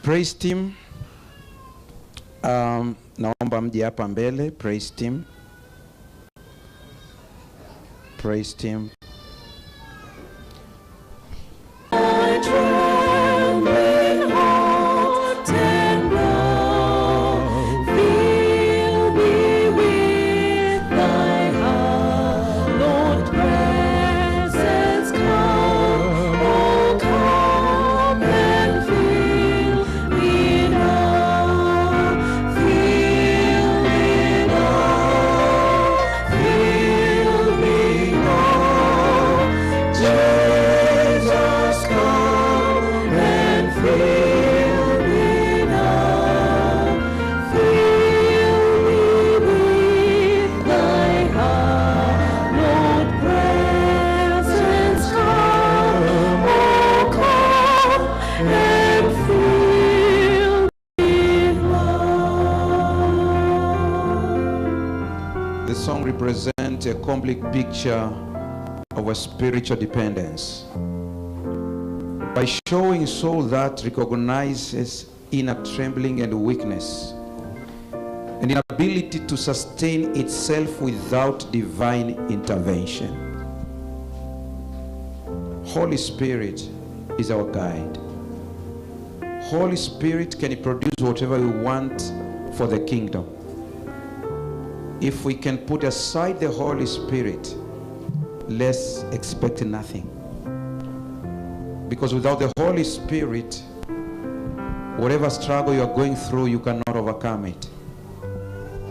Praise team, naomba mje hapa mbele. Praise team, praise team. The song represents a complete picture of a spiritual dependence by showing soul that recognizes inner trembling and weakness and inability to sustain itself without divine intervention. Holy Spirit is our guide. Holy Spirit can produce whatever we want for the kingdom. If we can put aside the Holy Spirit, let's expect nothing. Because without the Holy Spirit, whatever struggle you are going through, you cannot overcome it.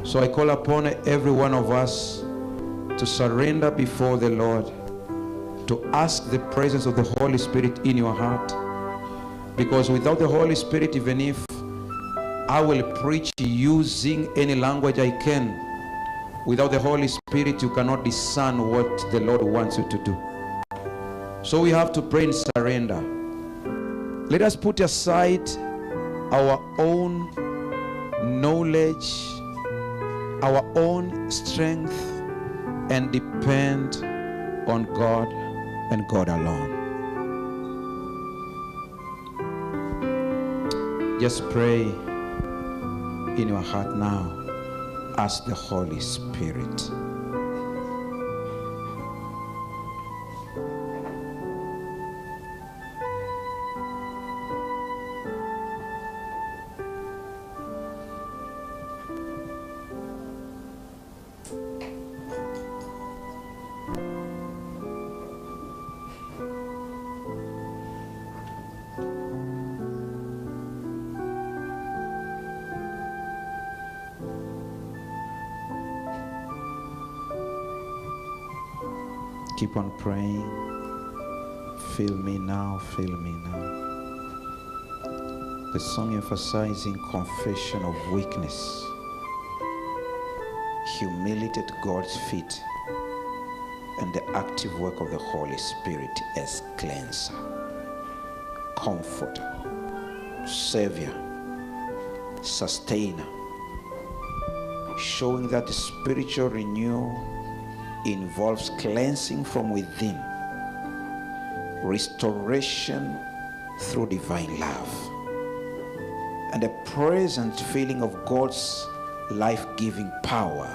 So I call upon every one of us to surrender before the Lord, to ask the presence of the Holy Spirit in your heart. Because without the Holy Spirit, even if I will preach using any language I can, without the Holy Spirit, you cannot discern what the Lord wants you to do. So we have to pray and surrender. Let us put aside our own knowledge, our own strength, and depend on God and God alone. Just pray in your heart now. Ask the Holy Spirit. Keep on praying. Feel me now, feel me now. The song emphasizing confession of weakness, humility at God's feet, and the active work of the Holy Spirit as cleanser, comforter, savior, sustainer, showing that the spiritual renewal involves cleansing from within, restoration through divine love, and a present feeling of God's life-giving power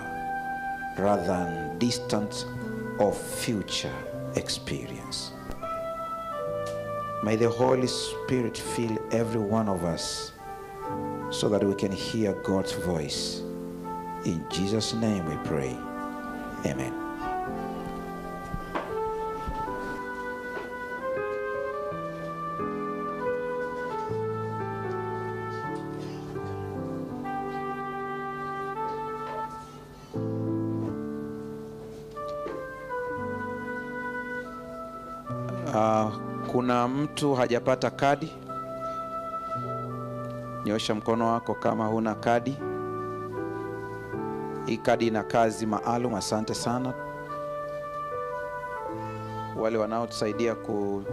rather than distant or future experience. May the Holy Spirit fill every one of us so that we can hear God's voice. In Jesus' name we pray. Amen. Kuna mtu hajapata kadi? Nyosha mkono wako kama huna kadi. Hii kadi ina kazi maalum. Asante sana wale wanaotusaidia ku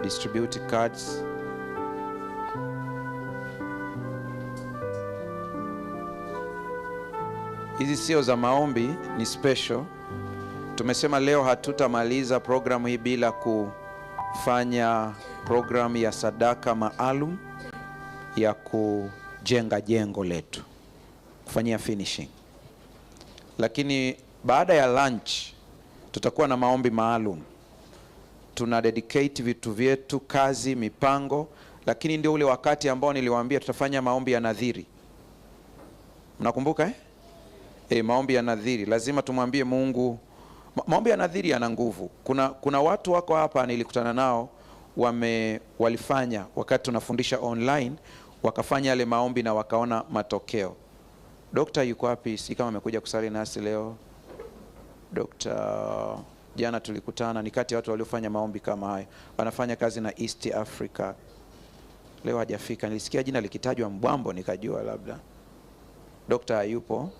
distribute cards. Hizi sio za maombi, ni special. Tumesema leo hatutamaliza programu hii bila kufanya program ya sadaka maalum ya kujenga jengo letu, kufanyia finishing. Lakini baada ya lunch tutakuwa na maombi maalum. Tuna dedicate vitu vyetu, kazi, mipango, lakini ndio ule wakati ambao niliwaambia tutafanya maombi ya nadhiri. Mnakumbuka maombi ya nadhiri. Lazima tumwambie Mungu. Maombi ya nadhiri yana nguvu. Kuna watu wako hapa nilikutana nao walifanya wakati tunafundisha online, wakafanya yale maombi na wakaona matokeo. Dokta yuko wapi? Si kama amekuja kusali nasi leo. Dokta jana tulikutana, ni kati ya watu waliofanya maombi kama hayo. Wanafanya kazi na East Africa. Leo hajafika. Nilisikia jina likitajwa Mbwambo nikajua labda dokta yupo.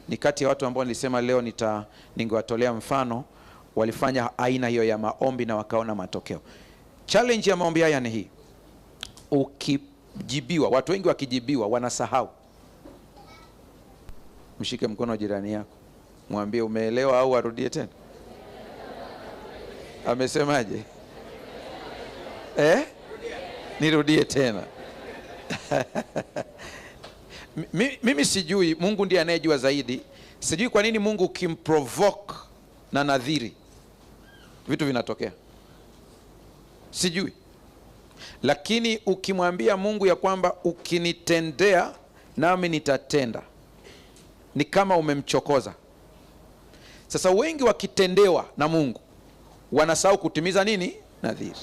Ni kati ya watu ambao nilisema leo ningewatolea mfano, walifanya aina hiyo ya maombi na wakaona matokeo. Challenge ya maombi haya ni hii: ukijibiwa, watu wengi wakijibiwa wanasahau. Mshike mkono jirani yako, mwambie umeelewa au arudie tena. Amesemaje? Nirudie tena. Mimi sijui, Mungu ndiye anayejua zaidi. Sijui kwa nini Mungu ukimprovoke na nadhiri vitu vinatokea. Sijui. Lakini ukimwambia Mungu ya kwamba ukinitendea nami nitatenda, ni kama umemchokoza. Sasa wengi wakitendewa na Mungu wanasahau kutimiza nini? Nadhiri.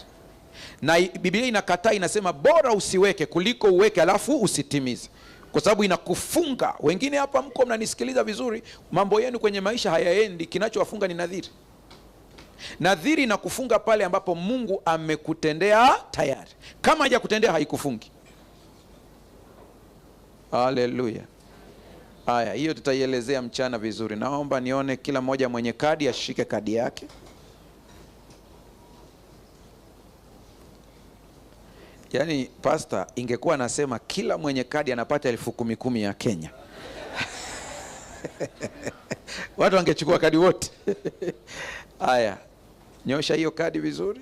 Na Biblia inakataa, inasema bora usiweke kuliko uweke alafu usitimize, kwa sababu inakufunga. Wengine hapa mko mnanisikiliza vizuri, mambo yenu kwenye maisha hayaendi, kinachowafunga ni nadhiri. Nadhiri inakufunga pale ambapo Mungu amekutendea tayari. Kama hajakutendea haikufungi. Haleluya. Haya, hiyo tutaielezea mchana vizuri. Naomba nione kila mmoja mwenye kadi ashike kadi yake. Yaani pastor ingekuwa nasema kila mwenye kadi anapata 10,000 ya Kenya. Watu wangechukua kadi wote. Haya, nyosha hiyo kadi vizuri.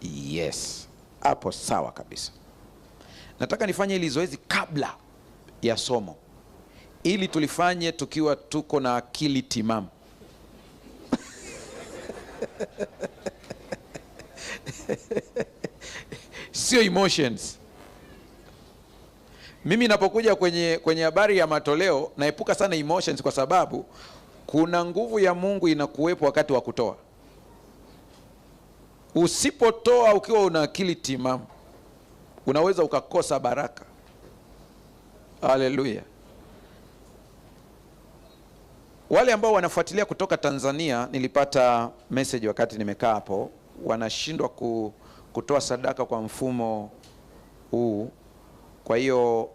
Yes, hapo sawa kabisa. Nataka nifanye hili zoezi kabla ya somo, ili tulifanye tukiwa tuko na akili timamu. Sio emotions. Mimi napokuja kwenye habari ya matoleo naepuka sana emotions, kwa sababu kuna nguvu ya Mungu inakuwepo wakati wa kutoa. Usipotoa ukiwa una akili timamu, unaweza ukakosa baraka. Haleluya. Wale ambao wanafuatilia kutoka Tanzania, nilipata message wakati nimekaa hapo, wanashindwa kutoa sadaka kwa mfumo huu. Kwa hiyo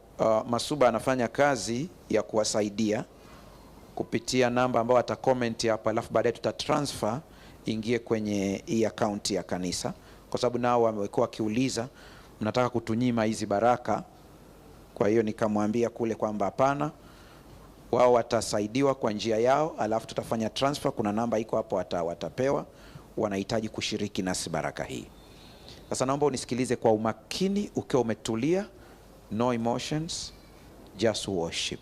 Masuba anafanya kazi ya kuwasaidia kupitia namba ambayo ata comment hapa, alafu baadaye tutatransfer ingie kwenye hii account ya kanisa, kwa sababu nao wamekuwa kiuliza mnataka kutunyima hizi baraka. Kwa hiyo nikamwambia kule kwamba hapana, wao watasaidiwa kwa njia yao, alafu tutafanya transfer. Kuna namba iko hapo watapewa, wanahitaji kushiriki nasi baraka hii. Sasa naomba unisikilize kwa umakini ukiwa umetulia, no emotions, just worship.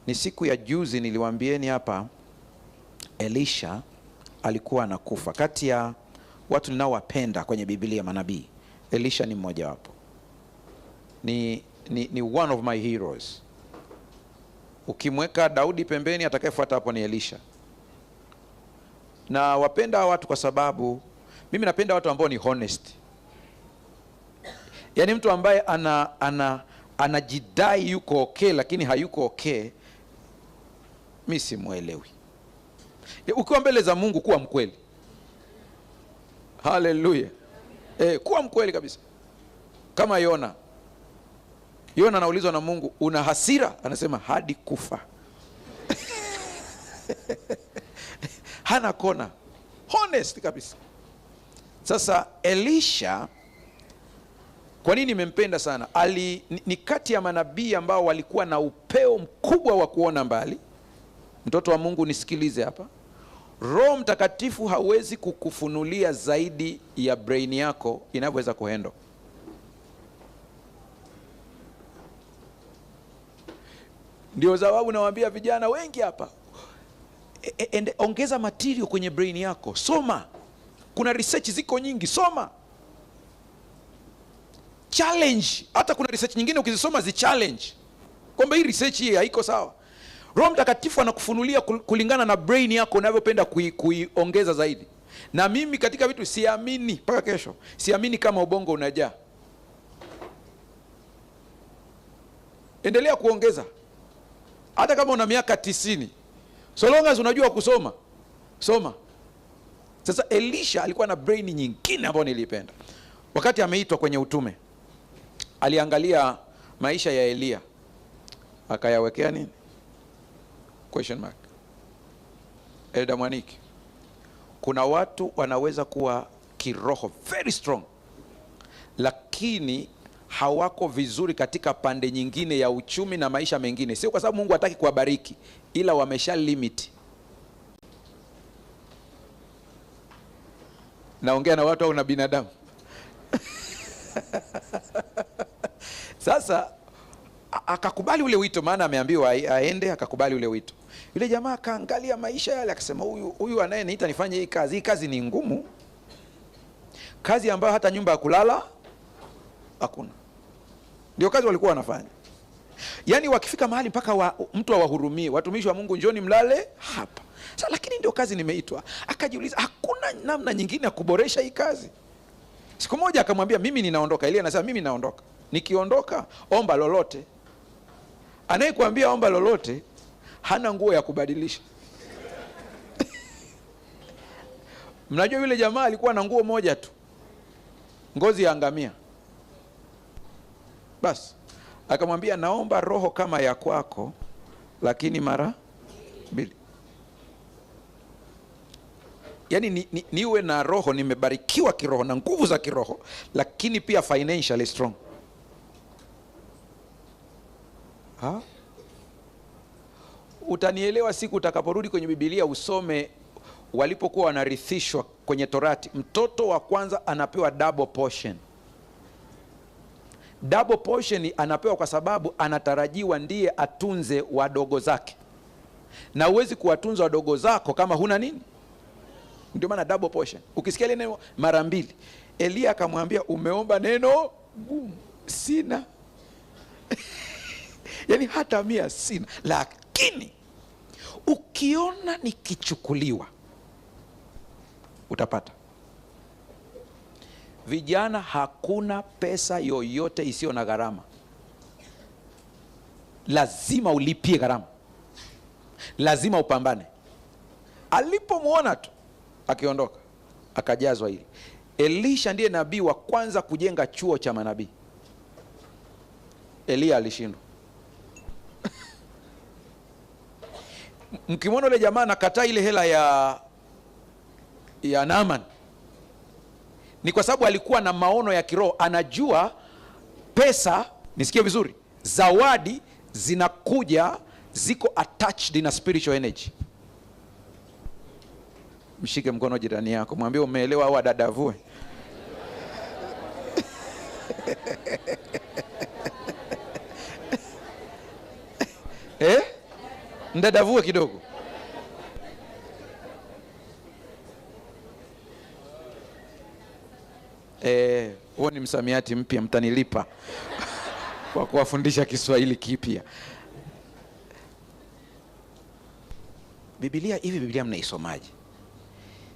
Ni siku ya juzi niliwaambieni hapa, Elisha alikuwa anakufa. Kati ya watu ninaowapenda kwenye Biblia manabii, Elisha ni mmoja wapo. Ni one of my heroes. Ukimweka Daudi pembeni, atakayefuata hapo ni Elisha. Na wapenda watu kwa sababu mimi napenda watu ambao ni honest. Yaani mtu ambaye anajidai yuko okay lakini hayuko okay, mimi simuelewi. Ukiwa mbele za Mungu kuwa mkweli. Haleluya. Kuwa mkweli kabisa. Kama Yona anaulizwa na Mungu, una hasira? Anasema hadi kufa. Hana kona. Honest kabisa. Sasa Elisha, kwa nini nimempenda sana? Ni kati ya manabii ambao walikuwa na upeo mkubwa wa kuona mbali. Mtoto wa Mungu nisikilize hapa. Roho Mtakatifu hawezi kukufunulia zaidi ya brain yako inavyoweza kuhandle. Ndio sababu nawaambia vijana wengi hapa, ongeza material kwenye brain yako, soma. Kuna research ziko nyingi, soma. Challenge. Hata kuna research nyingine ukizisoma challenge kwamba hii research hii haiko sawa. Roho Mtakatifu anakufunulia kulingana na brain yako unavyopenda kuiongeza zaidi. Na mimi katika vitu siamini mpaka kesho, siamini kama ubongo unajaa. Endelea kuongeza. Hata kama una miaka 90, so long as unajua kusoma, soma. Sasa Elisha alikuwa na brain nyingine ambayo nilipenda. Wakati ameitwa kwenye utume, aliangalia maisha ya Elia, akayawekea nini? Question mark. Elda Mwaniki, kuna watu wanaweza kuwa kiroho very strong, lakini hawako vizuri katika pande nyingine ya uchumi na maisha mengine. Sio kwa sababu Mungu hataki kuwabariki, ila wamesha limit. Naongea na watu au na binadamu? Sasa akakubali ule wito, maana ameambiwa aende, akakubali ule wito. Yule jamaa akaangalia maisha yale, akasema huyu anayeniita nifanye hii kazi ni ngumu. Kazi ambayo hata nyumba ya kulala hakuna. Ndio kazi walikuwa wanafanya. Yaani wakifika mahali mpaka mtu awahurumie, watumishi wa Mungu njoni mlale hapa. Sasa lakini ndio kazi nimeitwa. Akajiuliza hakuna namna nyingine ya kuboresha hii kazi. Siku moja akamwambia mimi ninaondoka. Elia anasema mimi naondoka. Nikiondoka omba lolote. Anayekuambia omba lolote hana nguo ya kubadilisha. Mnajua yule jamaa alikuwa na nguo moja tu, ngozi ya ngamia. Basi akamwambia naomba roho kama ya kwako, lakini mara 2. Yaani niwe na roho, nimebarikiwa kiroho na nguvu za kiroho, lakini pia financially strong. Utanielewa siku utakaporudi kwenye Biblia usome walipokuwa wanarithishwa kwenye Torati. Mtoto wa kwanza anapewa double portion. Double portion anapewa kwa sababu anatarajiwa ndiye atunze wadogo zake. Na huwezi kuwatunza wadogo zako kama huna nini? Ndio maana double portion. Ukisikia ile neno mara 2, Elia akamwambia umeomba neno gumu. Sina. Yaani hata 100 sina. Lakini ukiona nikichukuliwa utapata. Vijana, hakuna pesa yoyote isiyo na gharama. Lazima ulipie gharama. Lazima upambane. Alipomuona tu akiondoka, akajazwa hili. Elisha ndiye nabii wa kwanza kujenga chuo cha manabii. Elia alishindwa. Mkimwona yule jamaa anakataa ile hela ya Naaman, ni kwa sababu alikuwa na maono ya kiroho. Anajua pesa, nisikie vizuri, zawadi zinakuja ziko attached na spiritual energy. Mshike mkono jirani yako, mwambie umeelewa au adadavue. Ndadavue kidogo. Huo ni msamiati mpya, mtanilipa kwa kuwafundisha Kiswahili kipya. Biblia mnaisomaje?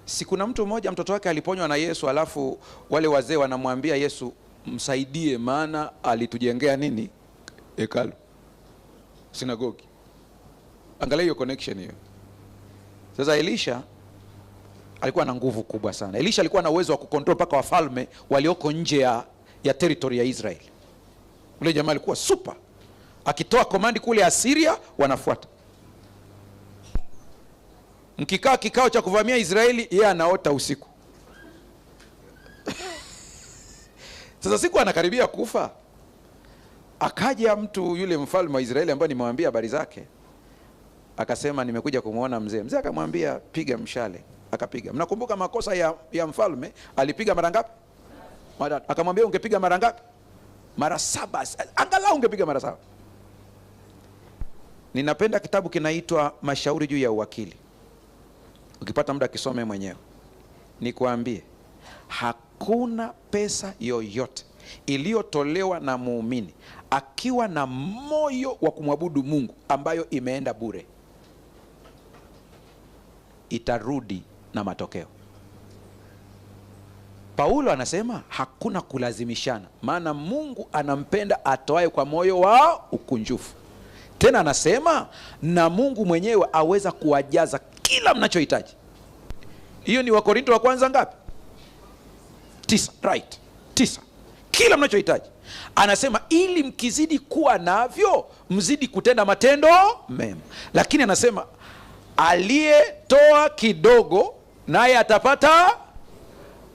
Si kuna mtu mmoja mtoto wake aliponywa na Yesu, alafu wale wazee wanamwambia Yesu msaidie maana alitujengea nini? Hekalu, sinagogi. Angalia hiyo connection hiyo. Sasa Elisha alikuwa na nguvu kubwa sana. Elisha alikuwa na uwezo wa kukontrol paka wafalme walioko nje ya territory ya Israel. Ule jamaa alikuwa super. Akitoa komandi kule Asiria wanafuata. Mkikaa kikao cha kuvamia Israeli, yeye anaota usiku. Sasa siku anakaribia kufa, akaja mtu yule mfalme wa Israeli ambaye nimewambia habari zake. akasema nimekuja kumuona mzee. Mzee akamwambia piga mshale, akapiga. Mnakumbuka makosa ya mfalme, alipiga mara ngapi? Mara. Akamwambia ungepiga mara ngapi? Mara 7. Angalau ungepiga mara 7. Ninapenda kitabu kinaitwa Mashauri juu ya Uwakili. Ukipata muda kisome mwenyewe. Nikwambie, hakuna pesa yoyote iliyotolewa na muumini akiwa na moyo wa kumwabudu Mungu ambayo imeenda bure. Itarudi na matokeo. Paulo anasema hakuna kulazimishana, maana Mungu anampenda atoaye kwa moyo wa ukunjufu. Tena anasema na Mungu mwenyewe aweza kuwajaza kila mnachohitaji. Hiyo ni Wakorinto wa kwanza ngapi? 9, right? 9. Kila mnachohitaji. Anasema ili mkizidi kuwa navyo mzidi kutenda matendo mema. Lakini anasema aliyetoa kidogo naye atapata,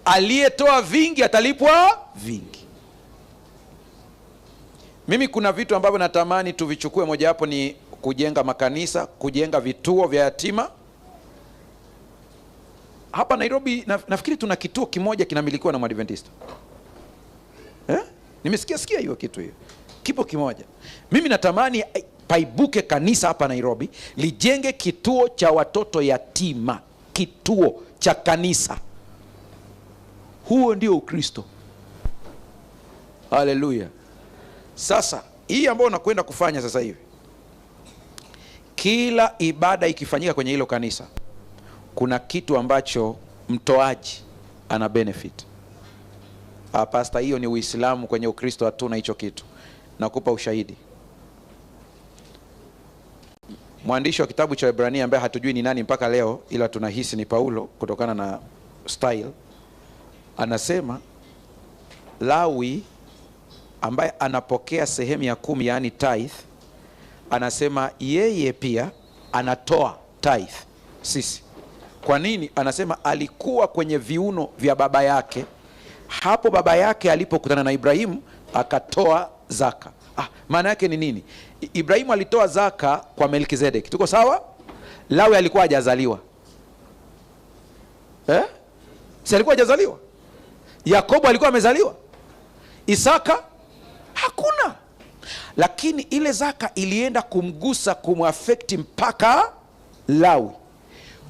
aliyetoa vingi atalipwa vingi. Mimi kuna vitu ambavyo natamani tuvichukue. Moja hapo ni kujenga makanisa, kujenga vituo vya yatima. Hapa Nairobi nafikiri tuna kituo kimoja kinamilikiwa na Mwadventista. Nimesikia hiyo kitu hiyo. Kipo kimoja. Mimi natamani paibuke kanisa hapa Nairobi lijenge kituo cha watoto yatima, kituo cha kanisa. Huo ndio Ukristo. Haleluya. Sasa hii ambayo nakwenda kufanya sasa hivi, kila ibada ikifanyika kwenye hilo kanisa kuna kitu ambacho mtoaji ana benefit. Pastor, hiyo ni Uislamu, kwenye Ukristo hatuna hicho kitu. Nakupa ushahidi. Mwandishi wa kitabu cha Waebrania ambaye hatujui ni nani mpaka leo, ila tunahisi ni Paulo kutokana na style, anasema Lawi ambaye anapokea sehemu ya 10, yani tithe, anasema yeye pia anatoa tithe sisi. Kwa nini? Anasema alikuwa kwenye viuno vya baba yake. Hapo baba yake alipokutana na Ibrahimu akatoa zaka. Maana yake ni nini? Ibrahimu alitoa zaka kwa Melkizedeki. Tuko sawa? Lawi alikuwa hajazaliwa. Si alikuwa hajazaliwa? Yakobo alikuwa amezaliwa? Isaka hakuna. Lakini ile zaka ilienda kumgusa, kumwafekti mpaka Lawi.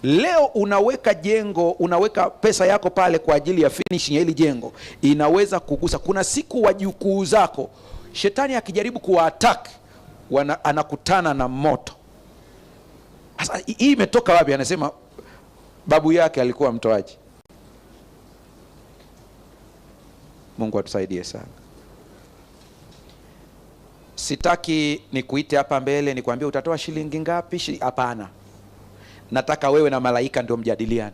Leo unaweka jengo, unaweka pesa yako pale kwa ajili ya finishing ya hili jengo, inaweza kugusa. Kuna siku wajukuu zako shetani akijaribu kuwa-attack anakutana na moto. Sasa hii imetoka wapi? Anasema babu yake alikuwa mtoaji. Mungu atusaidie sana. Sitaki nikuite hapa mbele nikwambie utatoa shilingi ngapi. Hapana. Nataka wewe na malaika ndio mjadiliane.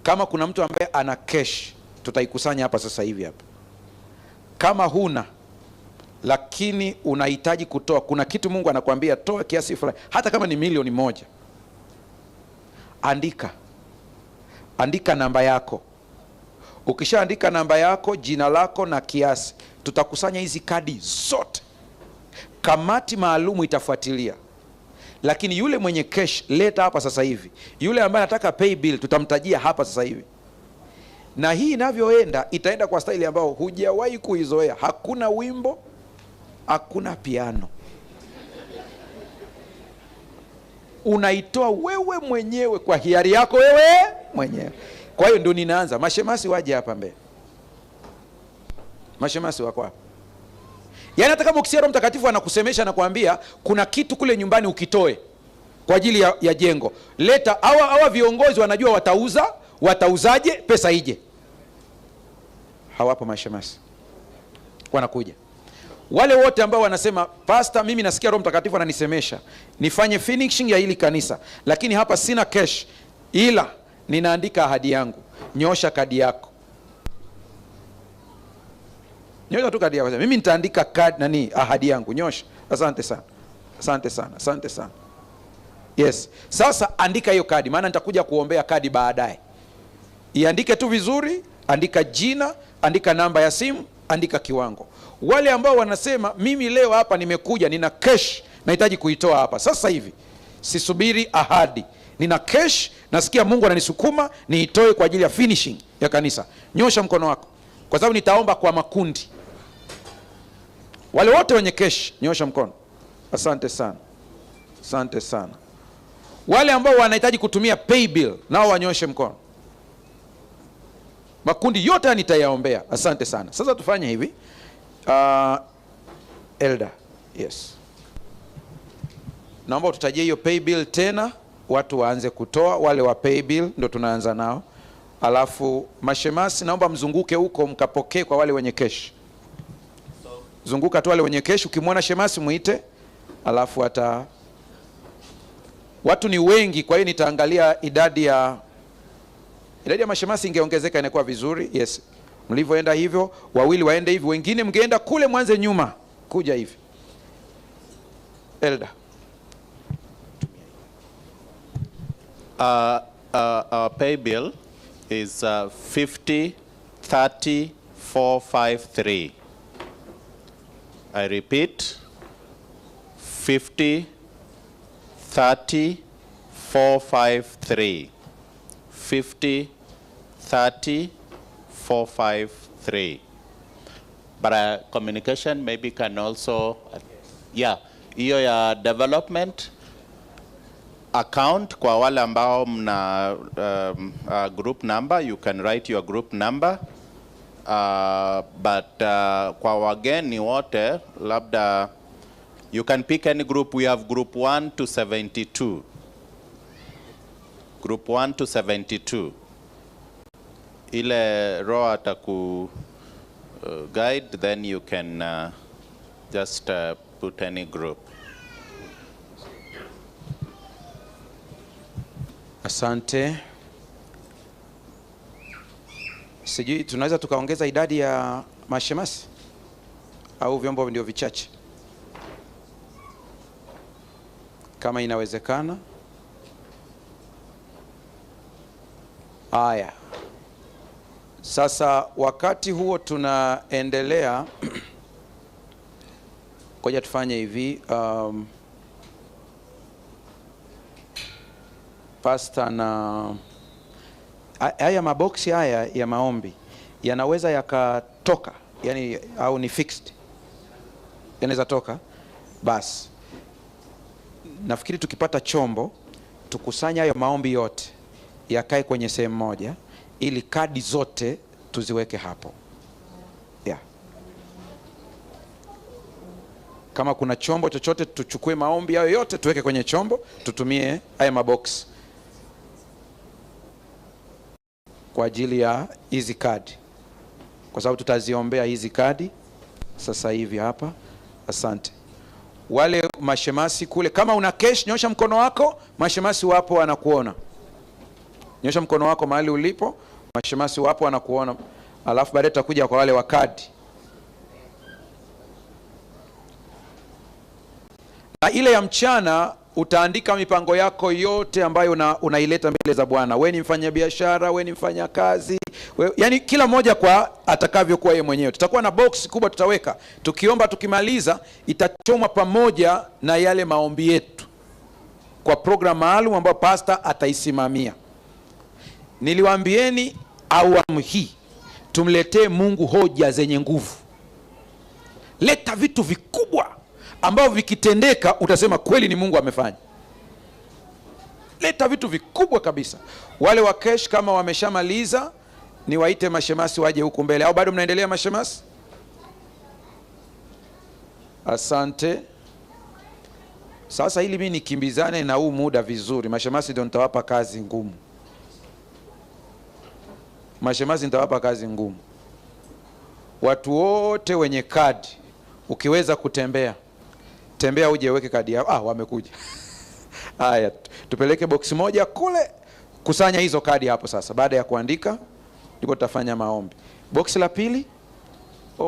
Kama kuna mtu ambaye ana cash, tutaikusanya hapa sasa hivi hapa. Kama huna lakini unahitaji kutoa, kuna kitu Mungu anakuambia toa kiasi fulani, hata kama ni 1,000,000. Andika namba yako. Ukishaandika namba yako, jina lako na kiasi, tutakusanya hizi kadi zote. Kamati maalumu itafuatilia. Lakini yule mwenye cash leta hapa sasa hivi. Yule ambaye anataka pay bill tutamtajia hapa sasa hivi. Na hii inavyoenda itaenda kwa staili ambayo hujawahi kuizoea. Hakuna wimbo, hakuna piano. Unaitoa wewe mwenyewe kwa hiari yako wewe mwenyewe. Kwa hiyo ndio ninaanza. Mashemasi waje hapa mbele. Mashemasi wako hapa. Yaani hata kama ukisikia Roho Mtakatifu anakusemesha na kuambia kuna kitu kule nyumbani ukitoe kwa ajili ya jengo, leta. Hawa viongozi wanajua watauzaje, pesa ije. Hawapo mashemasi. Wanakuja. Wale wote ambao wanasema pastor, mimi nasikia Roho Mtakatifu ananisemesha nifanye finishing ya hili kanisa, lakini hapa sina cash, ila ninaandika ahadi yangu. Nyosha kadi yako. Nyosha tu kadi yako. Mimi nitaandika kadi ahadi yangu. Nyosha. Asante sana. Asante sana. Asante sana. Yes. Sasa andika hiyo kadi, maana nitakuja kuombea kadi baadaye. Iandike tu vizuri, andika jina, andika namba ya simu, andika kiwango. Wale ambao wanasema mimi leo hapa nimekuja, nina cash nahitaji kuitoa hapa sasa hivi, sisubiri ahadi, nina cash, nasikia Mungu ananisukuma niitoe kwa ajili ya finishing ya kanisa, nyosha mkono wako, kwa sababu nitaomba kwa makundi. Wale wote wenye cash nyosha mkono. Asante sana, asante sana. Wale ambao wanahitaji kutumia pay bill nao wanyoshe mkono. Makundi yote nitayaombea. Asante sana. Sasa tufanye hivi. Elder, yes, naomba tutajie hiyo pay bill tena, watu waanze kutoa. Wale wa pay bill ndo tunaanza nao, alafu mashemasi naomba mzunguke huko mkapokee kwa wale wenye cash. Zunguka tu wale wenye cash, ukimwona shemasi muite, alafu watu ni wengi, kwa hiyo nitaangalia idadi ya mashemasi ingeongezeka inakuwa vizuri. Yes, mlivyoenda hivyo, wawili waende hivi, wengine mngeenda kule mwanze nyuma kuja hivi. Elder, our pay bill is 50,30,453. I repeat, 50,30,453. 50,30,453. But communication maybe can also, yeah, hiyo ya development account kwa wale ambao mna group number, you can write your group number. But kwa wageni wote labda you can pick any group. We have group 1 to 72. Group 1 to 72. Ile row ataku guide, then you can just put any group. Asante. Sijui tunaweza tukaongeza idadi ya mashemasi au vyombo ndio vichache, kama inawezekana. Haya, sasa wakati huo tunaendelea, ngoja tufanye hivi. Pastor, na haya maboksi haya ya maombi yanaweza yakatoka, yani au ni fixed? Yanaweza toka. Basi nafikiri tukipata chombo tukusanya hayo maombi yote yakae kwenye sehemu moja, ili kadi zote tuziweke hapo. Yeah. Kama kuna chombo chochote tuchukue maombi hayo yote tuweke kwenye chombo, tutumie haya maboksi kwa ajili ya hizi kadi, kwa sababu tutaziombea hizi kadi sasa hivi hapa. Asante. Wale mashemasi kule, kama una cash nyosha mkono wako, mashemasi wapo wanakuona. Nyosha mkono wako mahali ulipo, mashemasi wapo wanakuona. Alafu baadaye tutakuja kwa wale wa kadi. Na ile ya mchana utaandika mipango yako yote ambayo unaileta mbele za Bwana. Wewe ni mfanyabiashara, wewe ni mfanyakazi, yani kila mmoja kwa atakavyokuwa yeye mwenyewe. Tutakuwa na box kubwa tutaweka. Tukiomba tukimaliza itachomwa pamoja na yale maombi yetu kwa program maalum ambayo pastor ataisimamia. Niliwaambieni awamu hii tumletee Mungu hoja zenye nguvu. Leta vitu vikubwa ambao vikitendeka utasema kweli ni Mungu amefanya. Leta vitu vikubwa kabisa. Wale wa cash kama wameshamaliza, ni waite mashemasi waje huku mbele. Au bado mnaendelea mashemasi? Asante. Sasa ili mimi nikimbizane na huu muda vizuri, mashemasi ndio nitawapa kazi ngumu. Mashemasi nitawapa kazi ngumu. Watu wote wenye kadi, ukiweza kutembea, tembea uje weke kadi yao. Wamekuja. Haya, tupeleke box moja kule, kusanya hizo kadi hapo sasa. Baada ya kuandika, ndipo tutafanya maombi. Box la pili,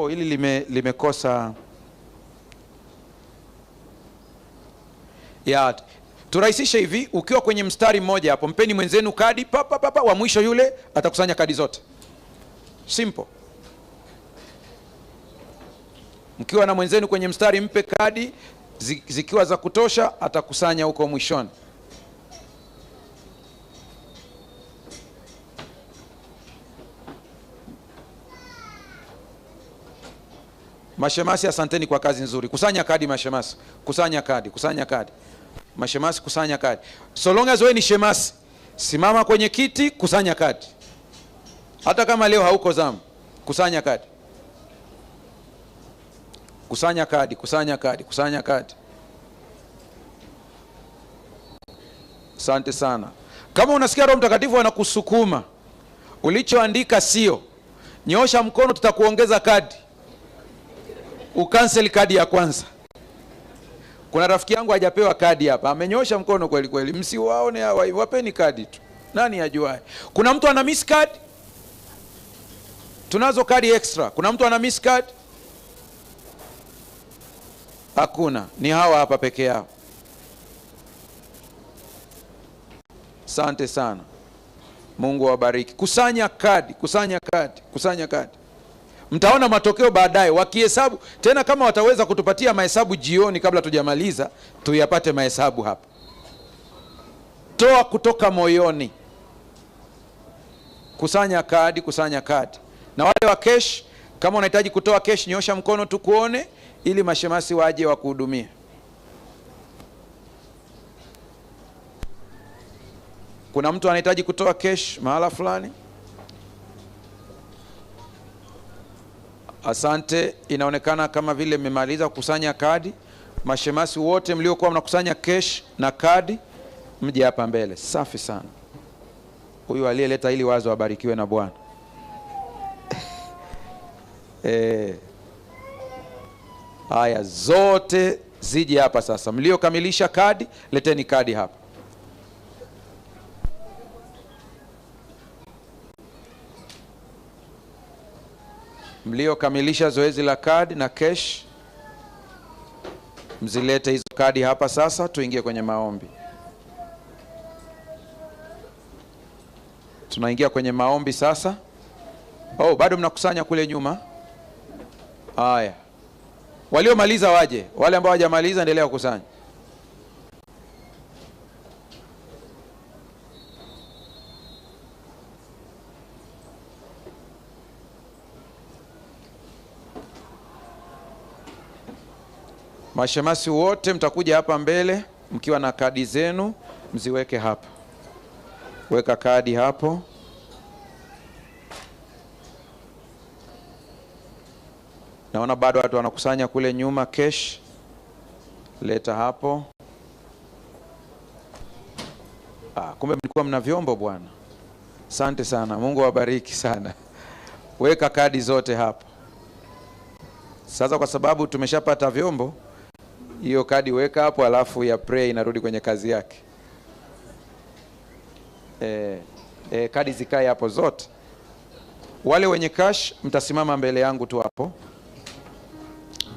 hili limekosa. Ya, turahisishe hivi, ukiwa kwenye mstari mmoja hapo, mpeni mwenzenu kadi, papa, wa mwisho yule atakusanya kadi zote. Simple. Mkiwa na mwenzenu kwenye mstari, mpe kadi, zikiwa za kutosha atakusanya huko mwishoni. Mashemasi, asanteni kwa kazi nzuri. Kusanya kadi mashemasi. Kusanya kadi, kusanya kadi. Mashemasi, kusanya kadi. So long as wewe ni shemasi, simama kwenye kiti, kusanya kadi. Hata kama leo hauko zamu, kusanya kadi. Kusanya kadi, kusanya kadi, kusanya kadi. Asante sana. Kama unasikia Roho Mtakatifu anakusukuma, ulichoandika sio, nyosha mkono, tutakuongeza kadi. Ukansel kadi ya kwanza. Kuna rafiki yangu hajapewa kadi hapa, amenyosha mkono kweli kweli. Msiwaone hawa, wapeni kadi tu. Nani ajuaye? Kuna mtu ana miss card? Tunazo kadi extra. Kuna mtu ana miss card? Hakuna, ni hawa hapa peke yao. Asante sana. Mungu awabariki. Kusanya kadi, kusanya kadi, kusanya kadi. Mtaona matokeo baadaye wakihesabu. Tena kama wataweza kutupatia mahesabu jioni kabla tujamaliza, tuyapate mahesabu hapa. Toa kutoka moyoni. Kusanya kadi, kusanya kadi. Na wale wa cash, kama unahitaji kutoa cash, nyosha mkono tukuone ili mashemasi waje wakuhudumie. Kuna mtu anahitaji kutoa cash mahala fulani? Asante, inaonekana kama vile mmemaliza kukusanya kadi. Mashemasi wote mliokuwa mnakusanya cash na kadi, mje hapa mbele. Safi sana. Huyu aliyeleta hili wazo abarikiwe na Bwana. Haya, zote zije hapa sasa. Mliokamilisha kadi, leteni kadi hapa. Mliokamilisha zoezi la kadi na cash, mzilete hizo kadi hapa sasa, tuingie kwenye maombi. Tunaingia kwenye maombi sasa. Oh, bado mnakusanya kule nyuma. Haya, waliomaliza waje. Wale ambao hawajamaliza endelea kukusanya. Mashemasi wote mtakuja hapa mbele mkiwa na kadi zenu, mziweke hapa. Weka kadi hapo. Naona bado watu wanakusanya kule nyuma cash. Leta hapo. Kumbe mlikuwa mna vyombo bwana. Asante sana. Mungu awabariki sana. Weka kadi zote hapo. Sasa kwa sababu tumeshapata vyombo, hiyo kadi weka hapo, alafu ya pray inarudi kwenye kazi yake. Kadi zikae hapo zote. Wale wenye cash mtasimama mbele yangu tu hapo.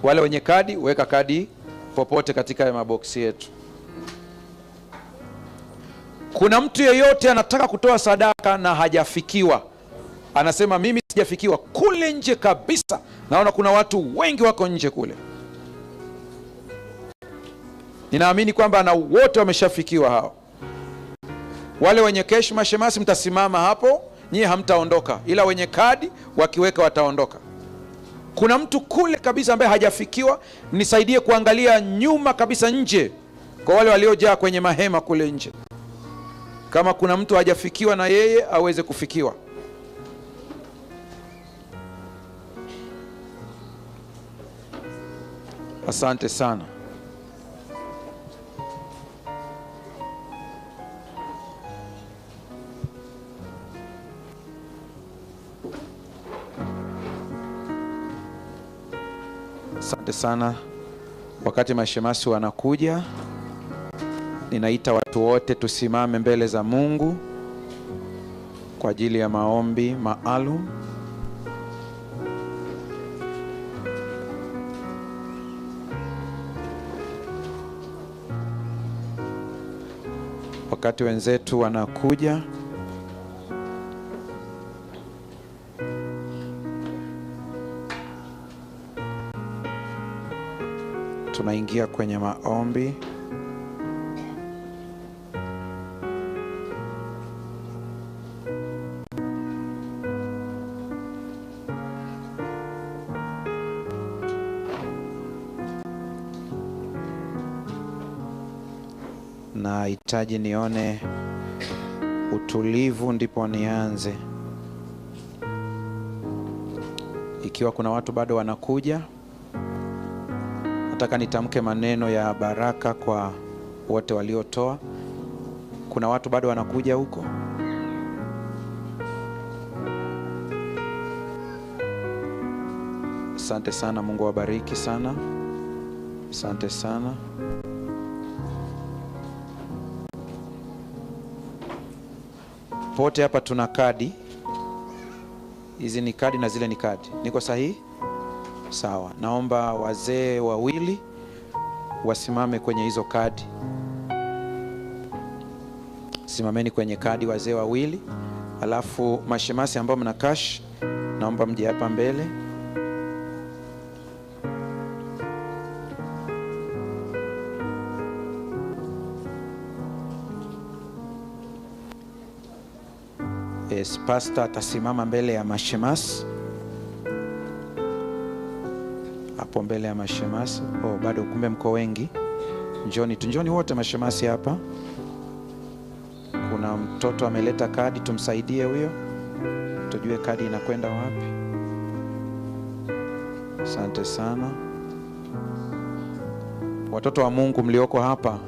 Wale wenye kadi, weka kadi popote katika maboksi yetu. Kuna mtu yeyote anataka kutoa sadaka na hajafikiwa? Anasema mimi sijafikiwa. Kule nje kabisa, naona kuna watu wengi wako nje kule. Ninaamini kwamba na wote wameshafikiwa hao. Wale wenye cash mashemasi mtasimama hapo, nyie hamtaondoka, ila wenye kadi wakiweka wataondoka. Kuna mtu kule kabisa ambaye hajafikiwa, nisaidie kuangalia nyuma kabisa nje, kwa wale waliojaa kwenye mahema kule nje. Kama kuna mtu hajafikiwa na yeye aweze kufikiwa. Asante sana. Asante sana. Wakati mashemasi wanakuja, ninaita watu wote tusimame mbele za Mungu kwa ajili ya maombi maalum. Wakati wenzetu wanakuja, tunaingia kwenye maombi. Nahitaji nione utulivu ndipo nianze. Ikiwa kuna watu bado wanakuja, nataka nitamke maneno ya baraka kwa wote waliotoa. Kuna watu bado wanakuja huko? Asante sana, Mungu awabariki sana. Asante sana. Pote hapa tuna kadi. Hizi ni kadi na zile ni kadi. Niko sahihi? Sawa. Naomba wazee wawili wasimame kwenye hizo kadi. Simameni kwenye kadi wazee wawili. Alafu mashemasi ambao mna cash, naomba mje hapa mbele. Yes, pastor atasimama mbele ya mashemasi. Hapo mbele ya mashemasi. Bado kumbe mko wengi. Njoni wote mashemasi hapa. Kuna mtoto ameleta kadi, tumsaidie huyo. Tujue kadi inakwenda wapi. Asante sana. Watoto wa Mungu mlioko hapa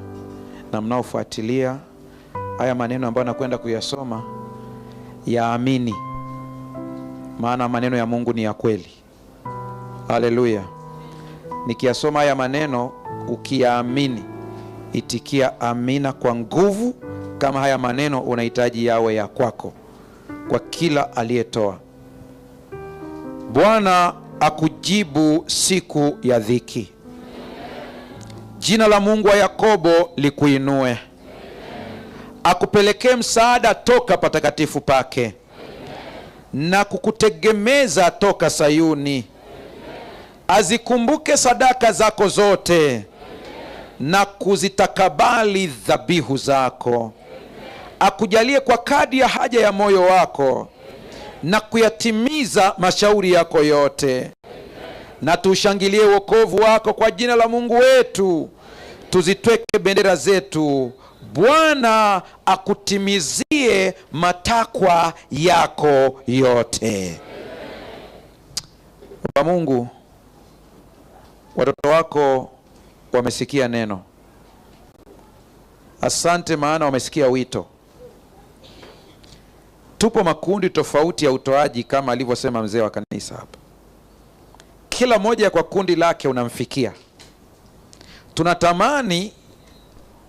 na mnaofuatilia haya maneno ambayo nakwenda kuyasoma, yaamini, maana maneno ya Mungu ni ya kweli. Haleluya. Nikiyasoma haya maneno, ukiyaamini, itikia amina kwa nguvu, kama haya maneno unahitaji yawe ya kwako, kwa kila aliyetoa. Bwana akujibu siku ya dhiki. Jina la Mungu wa Yakobo likuinue. Akupelekee msaada toka patakatifu pake. Na kukutegemeza toka Sayuni. Azikumbuke sadaka zako zote. Na kuzitakabali dhabihu zako. Akujalie kwa kadi ya haja ya moyo wako. Na kuyatimiza mashauri yako yote. Na tushangilie wokovu wako kwa jina la Mungu wetu. Tuzitweke bendera zetu. Bwana akutimizie matakwa yako yote. Baba Mungu, watoto wako wamesikia neno. Asante, maana wamesikia wito. Tupo makundi tofauti ya utoaji kama alivyosema mzee wa kanisa hapa. Kila moja kwa kundi lake unamfikia. Tunatamani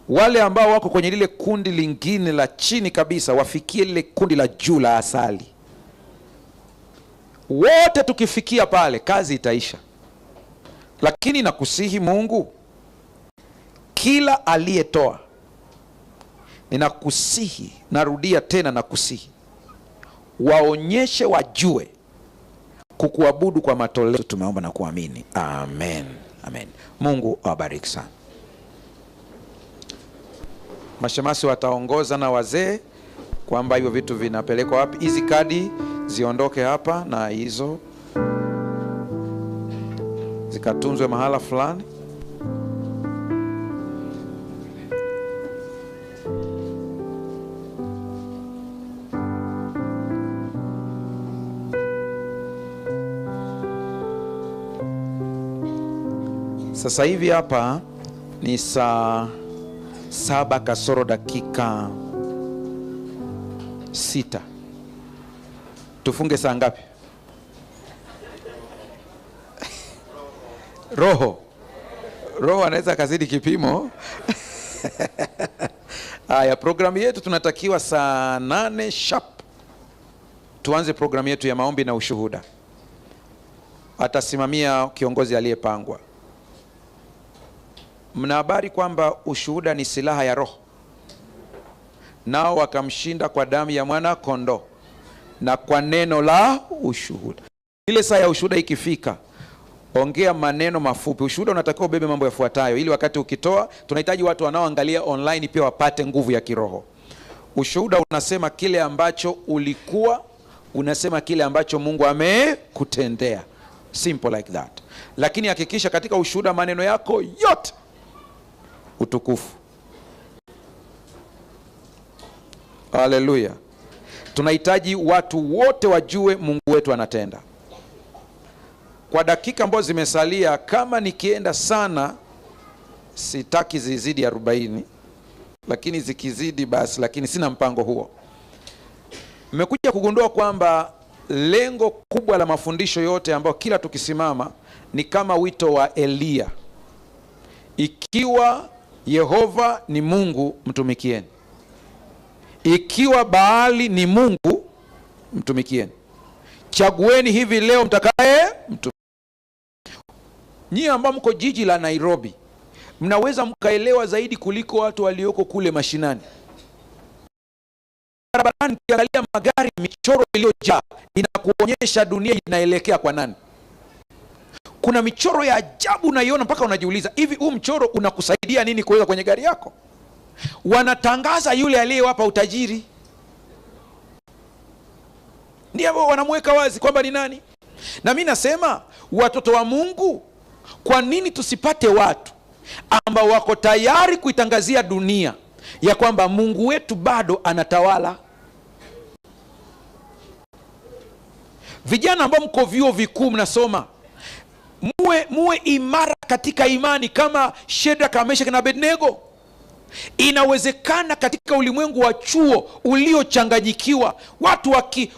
wale ambao wako kwenye lile kundi lingine la chini kabisa wafikie lile kundi la juu la asali. Wote tukifikia pale, kazi itaisha. Lakini nakusihi Mungu, kila aliyetoa, ninakusihi, narudia tena nakusihi, waonyeshe, wajue kukuabudu kwa matoleo. Tumeomba na kuamini. Amen. Amen. Mungu awabariki sana. Mashemasi wataongoza na wazee kwamba hivyo vitu vinapelekwa wapi. Hizi kadi ziondoke hapa na hizo zikatunzwe mahala fulani. Sasa hivi hapa ni saa 7 kasoro dakika 6. Tufunge saa ngapi? Roho anaweza kazidi kipimo. Haya, programu yetu tunatakiwa saa 8 sharp tuanze programu yetu ya maombi na ushuhuda. Atasimamia kiongozi aliyepangwa. Mna habari kwamba ushuhuda ni silaha ya Roho. Nao wakamshinda kwa damu ya mwana kondoo na kwa neno la ushuhuda. Ile saa ya ushuhuda ikifika, ongea maneno mafupi. Ushuhuda unatakiwa ubebe mambo yafuatayo, ili wakati ukitoa, tunahitaji watu wanaoangalia online pia wapate nguvu ya kiroho. Ushuhuda unasema kile ambacho ulikuwa, unasema kile ambacho Mungu amekutendea. Simple like that. Lakini hakikisha katika ushuhuda maneno yako yote utukufu. Haleluya. Tunahitaji watu wote wajue Mungu wetu anatenda. Kwa dakika ambazo zimesalia, kama nikienda sana, sitaki zizidi 40, lakini zikizidi basi, lakini sina mpango huo. Nimekuja kugundua kwamba lengo kubwa la mafundisho yote ambayo kila tukisimama ni kama wito wa Elia. Ikiwa Yehova ni Mungu, mtumikieni. Ikiwa Baali ni Mungu, mtumikieni. Chagueni hivi leo mtakaye mtumikia. Nyinyi ambao mko jiji la Nairobi, mnaweza mkaelewa zaidi kuliko watu walioko kule mashinani. Barabarani ukiangalia magari, michoro iliyojaa inakuonyesha dunia inaelekea kwa nani. Kuna michoro ya ajabu unaiona mpaka unajiuliza, hivi huu mchoro unakusaidia nini kuweka kwenye gari yako? Wanatangaza yule aliyewapa utajiri. Ndio wanamweka wazi kwamba ni nani. Na mimi nasema watoto wa Mungu, kwa nini tusipate watu ambao wako tayari kuitangazia dunia ya kwamba Mungu wetu bado anatawala? Vijana ambao mko vyuo vikuu mnasoma, muwe imara katika imani kama Shadraka, Meshaki na Abednego. Inawezekana katika ulimwengu wa chuo uliochanganyikiwa, watu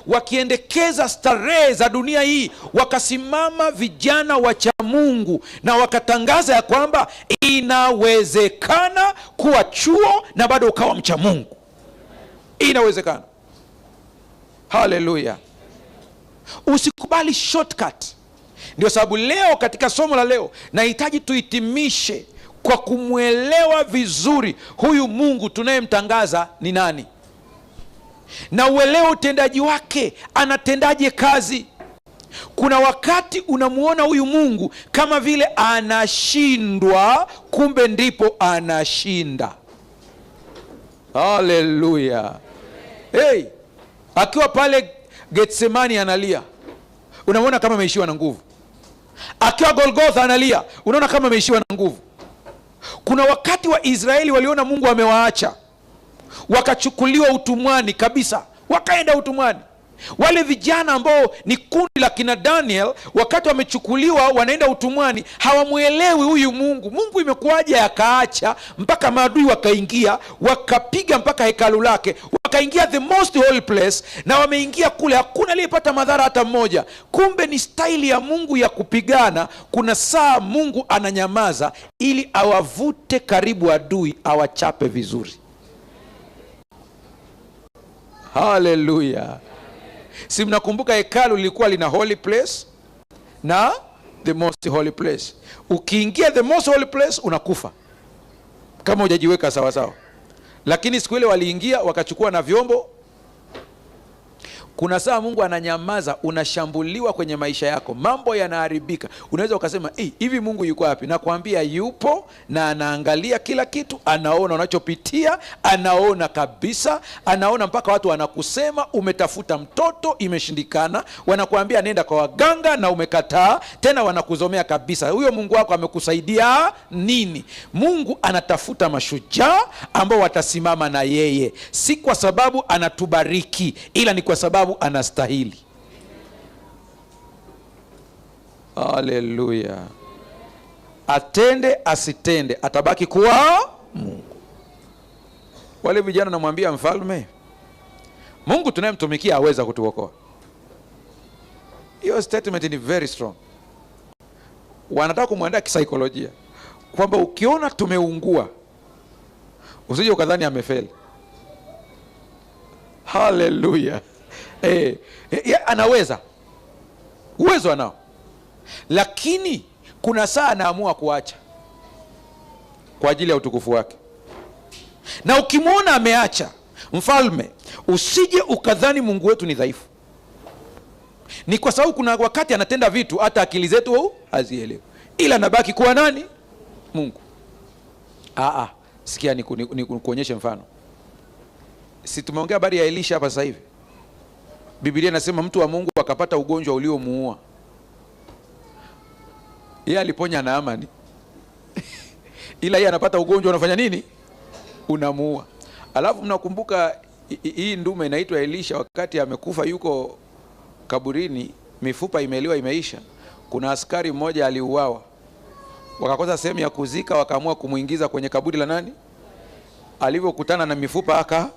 wakiendekeza starehe za dunia hii, wakasimama vijana wacha Mungu na wakatangaza ya kwamba inawezekana kuwa chuo na bado ukawa mcha Mungu. Inawezekana. Haleluya. Usikubali shortcut. Ndio sababu leo katika somo la leo nahitaji tuhitimishe kwa kumwelewa vizuri huyu Mungu tunayemtangaza ni nani, na uelewe utendaji wake, anatendaje kazi. Kuna wakati unamuona huyu Mungu kama vile anashindwa, kumbe ndipo anashinda. Haleluya. Hey, akiwa pale Getsemani analia, unamuona kama ameishiwa na nguvu. Akiwa Golgotha analia, unaona kama ameishiwa na nguvu. Kuna wakati wa Israeli waliona Mungu amewaacha, wakachukuliwa utumwani kabisa, wakaenda utumwani. Wale vijana ambao ni kundi la kina Daniel, wakati wamechukuliwa wanaenda utumwani, hawamuelewi huyu Mungu. Mungu imekuwaje akaacha mpaka maadui wakaingia, wakapiga mpaka hekalu lake, wakaingia the most holy place, na wameingia kule hakuna aliyepata madhara hata mmoja. Kumbe ni staili ya Mungu ya kupigana. Kuna saa Mungu ananyamaza ili awavute karibu adui, awachape vizuri. Haleluya. Si mnakumbuka hekalu lilikuwa lina holy place na the most holy place. Ukiingia the most holy place unakufa kama hujajiweka sawa sawa. Lakini siku ile waliingia wakachukua na vyombo. Kuna saa Mungu ananyamaza, unashambuliwa kwenye maisha yako, mambo yanaharibika. Unaweza ukasema, hivi Mungu yuko wapi? Na kuambia yupo, na anaangalia kila kitu, anaona unachopitia, anaona kabisa, anaona mpaka watu wanakusema umetafuta mtoto imeshindikana, wanakuambia nenda kwa waganga na umekataa, tena wanakuzomea kabisa. Huyo Mungu wako amekusaidia nini? Mungu anatafuta mashujaa ambao watasimama na yeye, si kwa sababu anatubariki, ila ni kwa sababu anastahili. Haleluya. Atende asitende, atabaki kuwa Mungu. Wale vijana namwambia mfalme, Mungu tunayemtumikia aweza kutuokoa. Hiyo statement ni very strong. Wanataka kumwandaa kisaikolojia kwamba ukiona tumeungua usije ukadhani amefeli. Haleluya. Anaweza, uwezo anao, lakini kuna saa anaamua kuacha kwa ajili ya utukufu wake. Na ukimwona ameacha, mfalme, usije ukadhani Mungu wetu ni dhaifu. Ni kwa sababu kuna wakati anatenda vitu hata akili zetu hazielewi, ila nabaki kuwa nani? Mungu. Sikia nikuonyeshe mfano. Si tumeongea habari ya Elisha hapa sasa hivi? Biblia inasema mtu wa Mungu akapata ugonjwa uliomuua. Yeye aliponya Naamani. Ila yeye anapata ugonjwa unafanya nini? Unamuua. Alafu mnakumbuka hii ndume inaitwa Elisha, wakati amekufa yuko kaburini, mifupa imeliwa imeisha. Kuna askari mmoja aliuawa. Wakakosa sehemu ya kuzika, wakaamua kumuingiza kwenye kaburi la nani? Alivyokutana na mifupa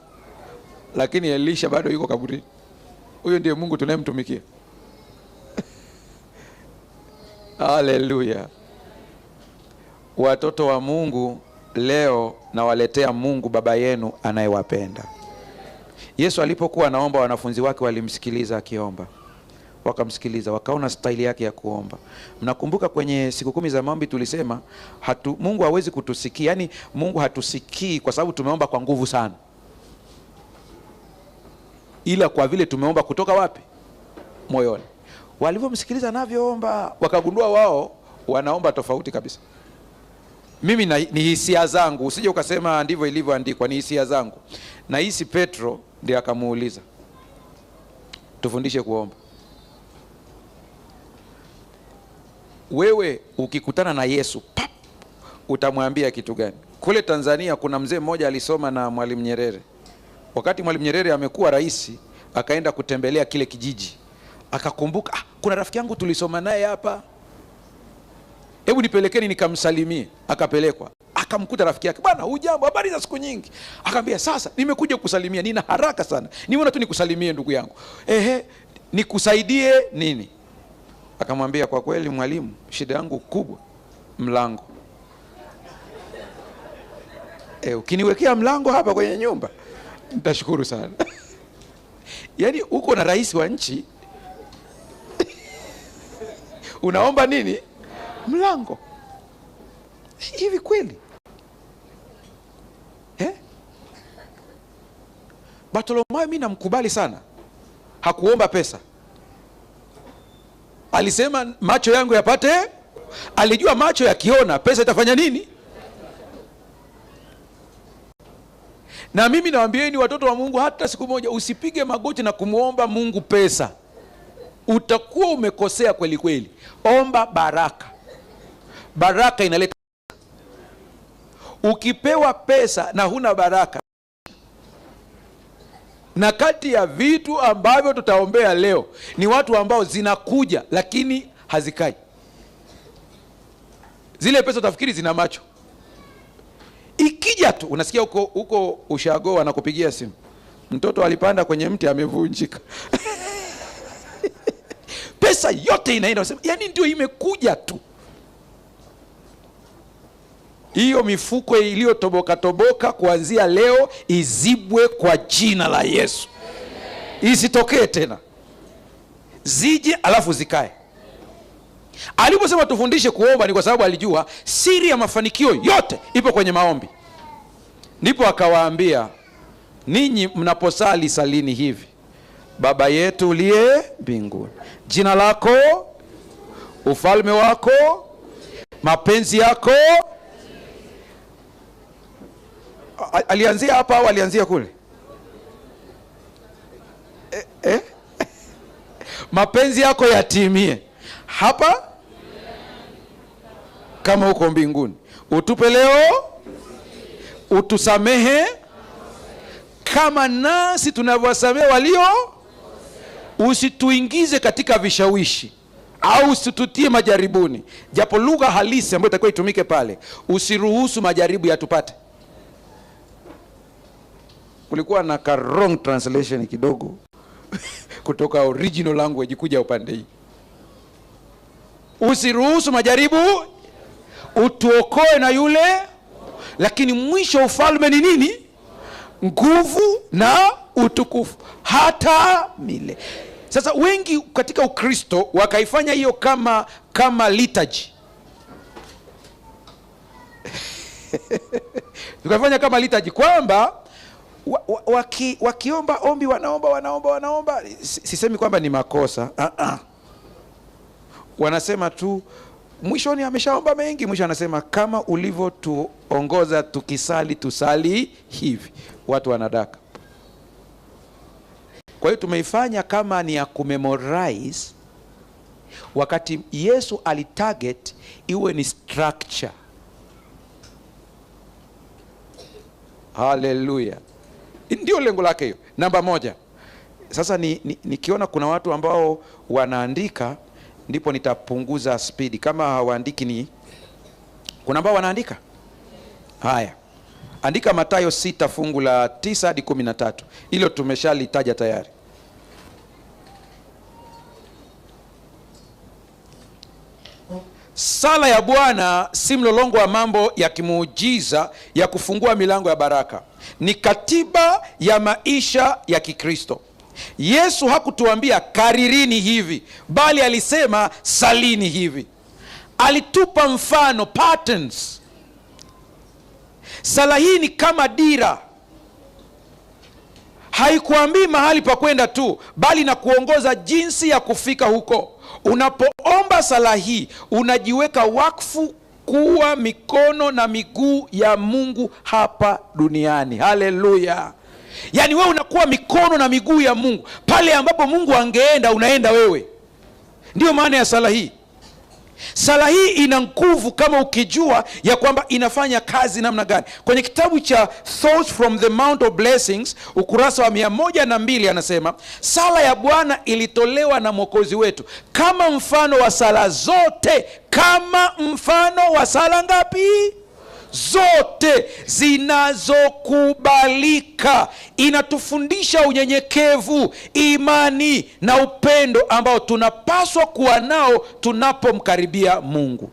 lakini Elisha bado yuko kaburini. Huyo ndiye Mungu tunayemtumikia. Haleluya. Watoto wa Mungu, leo nawaletea Mungu baba yenu anayewapenda. Yesu alipokuwa anaomba, wanafunzi wake walimsikiliza akiomba. Wakamsikiliza, wakaona staili yake ya kuomba. Mnakumbuka kwenye siku 10 za maombi tulisema Mungu hawezi kutusikia. Yaani Mungu hatusikii kwa sababu tumeomba kwa nguvu sana, ila kwa vile tumeomba kutoka wapi? Moyoni. Walivyomsikiliza anavyoomba, wakagundua wao wanaomba tofauti kabisa. Mimi ni hisia zangu, usije ukasema ndivyo ilivyoandikwa, ni hisia zangu. Na hisi Petro ndiye akamuuliza, tufundishe kuomba. Wewe ukikutana na Yesu utamwambia kitu gani? Kule Tanzania kuna mzee mmoja alisoma na Mwalimu Nyerere. Wakati Mwalimu Nyerere amekuwa rais, akaenda kutembelea kile kijiji. Akakumbuka, kuna rafiki yangu tulisoma naye hapa, hebu nipelekeni nikamsalimie. Akapelekwa, akamkuta rafiki yake. Bwana, hujambo, habari za siku nyingi? Akamwambia, sasa nimekuja kukusalimia, nina haraka sana, nimeona tu nikusalimie ndugu yangu. Nikusaidie nini? Akamwambia, kwa kweli mwalimu, shida yangu kubwa mlango. Ukiniwekea mlango hapa kwenye nyumba nitashukuru sana. Yaani uko na rais wa nchi unaomba nini? Mlango. Hivi kweli? Bartolomayo mimi namkubali sana. Hakuomba pesa. Alisema macho yangu yapate. Alijua macho yakiona pesa itafanya nini? Na mimi nawaambieni watoto wa Mungu, hata siku moja usipige magoti na kumuomba Mungu pesa. Utakuwa umekosea kweli kweli. Omba baraka. Baraka inaleta. Ukipewa pesa na huna baraka. Na kati ya vitu ambavyo tutaombea leo ni watu ambao zinakuja lakini hazikai. Zile pesa utafikiri zina macho. Ikija tu unasikia huko ushago wanakupigia simu, mtoto alipanda kwenye mti amevunjika. Pesa yote inaenda, yaani ndio imekuja tu. Hiyo mifuko iliyotoboka toboka kuanzia leo izibwe kwa jina la Yesu. Isitokee tena. Zije alafu zikae. Aliposema tufundishe kuomba ni kwa sababu alijua siri ya mafanikio yote ipo kwenye maombi. Ndipo akawaambia, ninyi mnaposali salini hivi: Baba yetu uliye mbinguni, jina lako, ufalme wako, mapenzi yako. Alianzia hapa au alianzia kule? Mapenzi yako yatimie hapa kama uko mbinguni. Utupe leo, utusamehe kama nasi tunavyowasamehe walio. Usituingize katika vishawishi au usitutie majaribuni. Japo lugha halisi ambayo itakuwa itumike pale, usiruhusu majaribu yatupate. Kulikuwa na wrong translation kidogo kutoka original language kuja upande hii. Usiruhusu majaribu, utuokoe na yule. Lakini mwisho ufalme ni nini? Nguvu na utukufu hata milele. Sasa wengi katika Ukristo wakaifanya hiyo kama liturgy. Tukafanya kama liturgy kwamba wakiomba ombi wanaomba. Sisemi kwamba ni makosa. Wanasema tu mwishoni ameshaomba mengi, mwisho anasema kama ulivyotuongoza tukisali tusali hivi. Watu wanadaka. Kwa hiyo tumeifanya kama ni ya kumemorize, wakati Yesu alitarget iwe ni structure. Hallelujah. Ndio lengo lake hiyo. Namba 1. Sasa nikiona kuna watu ambao wanaandika, ndipo nitapunguza speed. Kama hawaandiki kuna ambao wanaandika? Haya. Andika Mathayo 6 fungu la 9 hadi 13. Hilo tumeshalitaja tayari. Sala ya Bwana si mlolongo wa mambo ya kimuujiza ya kufungua milango ya baraka. Ni katiba ya maisha ya Kikristo. Yesu hakutuambia karirini hivi, bali alisema salini hivi. Alitupa mfano, patterns. Sala hii ni kama dira. Haikuambii mahali pa kwenda tu, bali na kuongoza jinsi ya kufika huko. Unapoomba sala hii, unajiweka wakfu kuwa mikono na miguu ya Mungu hapa duniani. Haleluya. Yaani wewe unakuwa mikono na miguu ya Mungu. Pale ambapo Mungu angeenda, unaenda wewe. Ndio maana ya sala hii. Sala hii ina nguvu kama ukijua ya kwamba inafanya kazi namna gani. Kwenye kitabu cha Thoughts from the Mount of Blessings, ukurasa wa 102, anasema sala ya Bwana ilitolewa na Mwokozi wetu kama mfano wa sala zote. Kama mfano wa sala ngapi? Zote zinazokubalika. Inatufundisha unyenyekevu, imani na upendo ambao tunapaswa kuwa nao tunapomkaribia Mungu.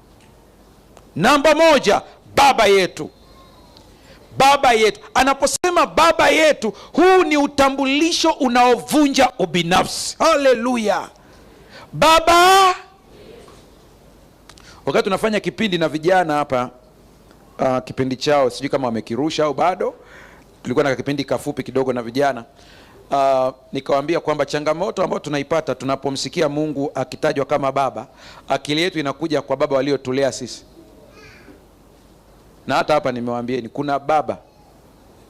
Namba 1, Baba yetu. Baba yetu. Anaposema Baba yetu, huu ni utambulisho unaovunja ubinafsi. Haleluya. Baba. Wakati tunafanya kipindi na vijana hapa, kipindi chao sijui kama wamekirusha au bado, tulikuwa na kipindi kafupi kidogo na vijana. Nikawaambia kwamba changamoto ambayo tunaipata tunapomsikia Mungu akitajwa kama baba, akili yetu inakuja kwa baba waliotulea sisi. Na hata hapa nimewaambieni kuna baba,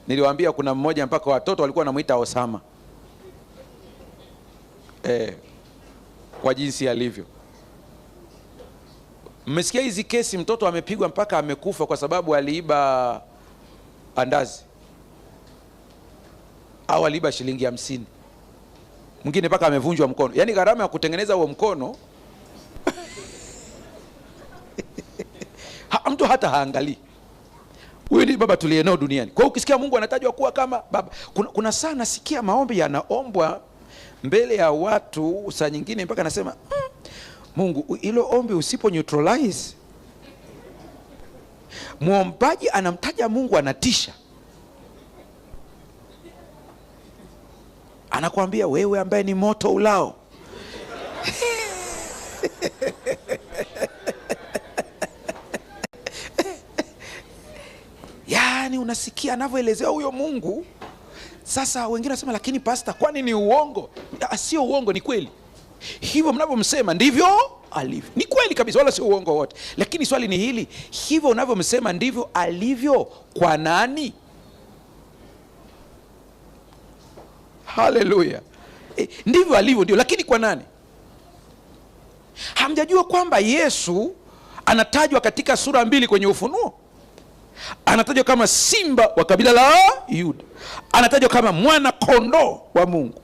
niliwaambia kuna mmoja mpaka watoto walikuwa wanamuita Osama, kwa jinsi alivyo. Mmesikia hizi kesi, mtoto amepigwa mpaka amekufa kwa sababu aliiba andazi, au aliiba shilingi 50. Mwingine mpaka amevunjwa mkono. Yaani gharama ya kutengeneza huo mkono mtu hata haangalii. Huyu ni baba tuliyenao duniani. Kwa hiyo ukisikia Mungu anatajwa kuwa kama baba, kuna saa nasikia maombi yanaombwa mbele ya watu, saa nyingine mpaka nasema Mungu, hilo ombi usipo neutralize, muombaji anamtaja Mungu anatisha. Anakuambia wewe ambaye ni moto ulao. Yaani unasikia anavyoelezea huyo Mungu. Sasa wengine wanasema lakini pastor, kwani ni uongo? Sio uongo, ni kweli. Hivyo mnavyomsema ndivyo alivyo. Ni kweli kabisa, wala sio uongo wote. Lakini swali ni hili, hivyo unavyomsema ndivyo alivyo kwa nani? Haleluya. Ndivyo alivyo ndio, lakini kwa nani? Hamjajua kwamba Yesu anatajwa katika sura 2 kwenye Ufunuo? Anatajwa kama simba wa kabila la Yuda. Anatajwa kama mwana kondoo wa Mungu.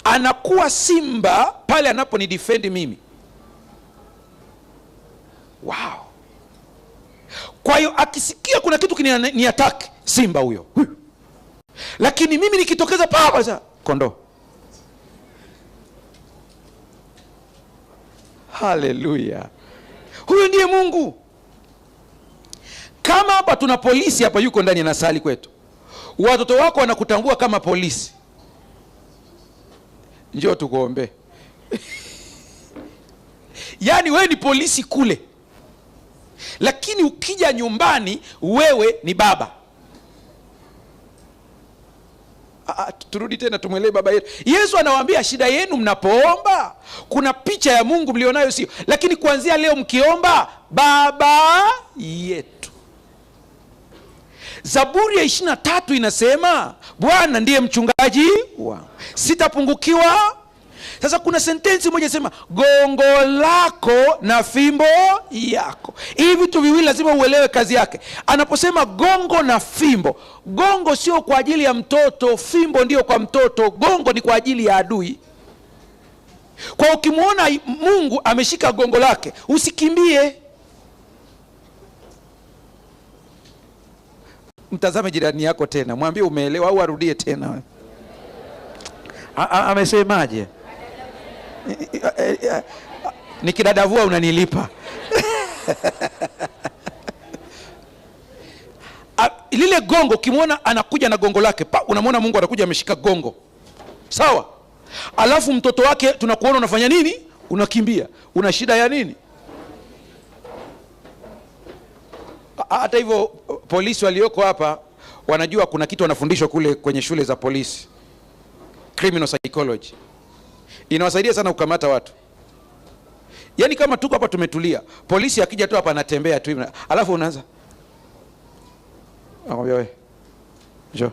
Anakuwa simba pale anaponi defend mimi. Wow. Kwa hiyo akisikia kuna kitu ni attack, simba huyo. Lakini mimi nikitokeza papa kondoo. Haleluya. Huyo ndiye Mungu. Kama hapa tuna polisi hapa yuko ndani anasali kwetu, watoto wako wanakutambua kama polisi, njoo tukuombe. Yaani wewe ni polisi kule, lakini ukija nyumbani wewe ni baba. Turudi tena tumwelewe baba yetu. Yesu anawaambia shida yenu mnapoomba, kuna picha ya Mungu mlionayo sio, lakini kuanzia leo mkiomba baba yetu. Zaburi ya 23 inasema Bwana ndiye mchungaji wangu, sitapungukiwa. Sasa kuna sentensi moja inasema gongo lako na fimbo yako. Hivi vitu viwili lazima uelewe kazi yake. Anaposema gongo na fimbo, gongo sio kwa ajili ya mtoto, fimbo ndio kwa mtoto, gongo ni kwa ajili ya adui. Kwa ukimwona Mungu ameshika gongo lake, usikimbie. Mtazame jirani yako tena, mwambie umeelewa au arudie tena. Amesemaje? Nikidadavua unanilipa. Lile gongo ukimwona anakuja na gongo lake, unamwona Mungu anakuja ameshika gongo. Sawa? Alafu mtoto wake tunakuona unafanya nini? Unakimbia. Una shida ya nini? Hata hivyo polisi walioko hapa wanajua kuna kitu wanafundishwa kule kwenye shule za polisi. Criminal psychology. Inawasaidia sana kukamata watu. Yaani kama tuko hapa tumetulia, polisi akija tu hapa anatembea tu hivi, alafu unaanza akwambia wewe njoo.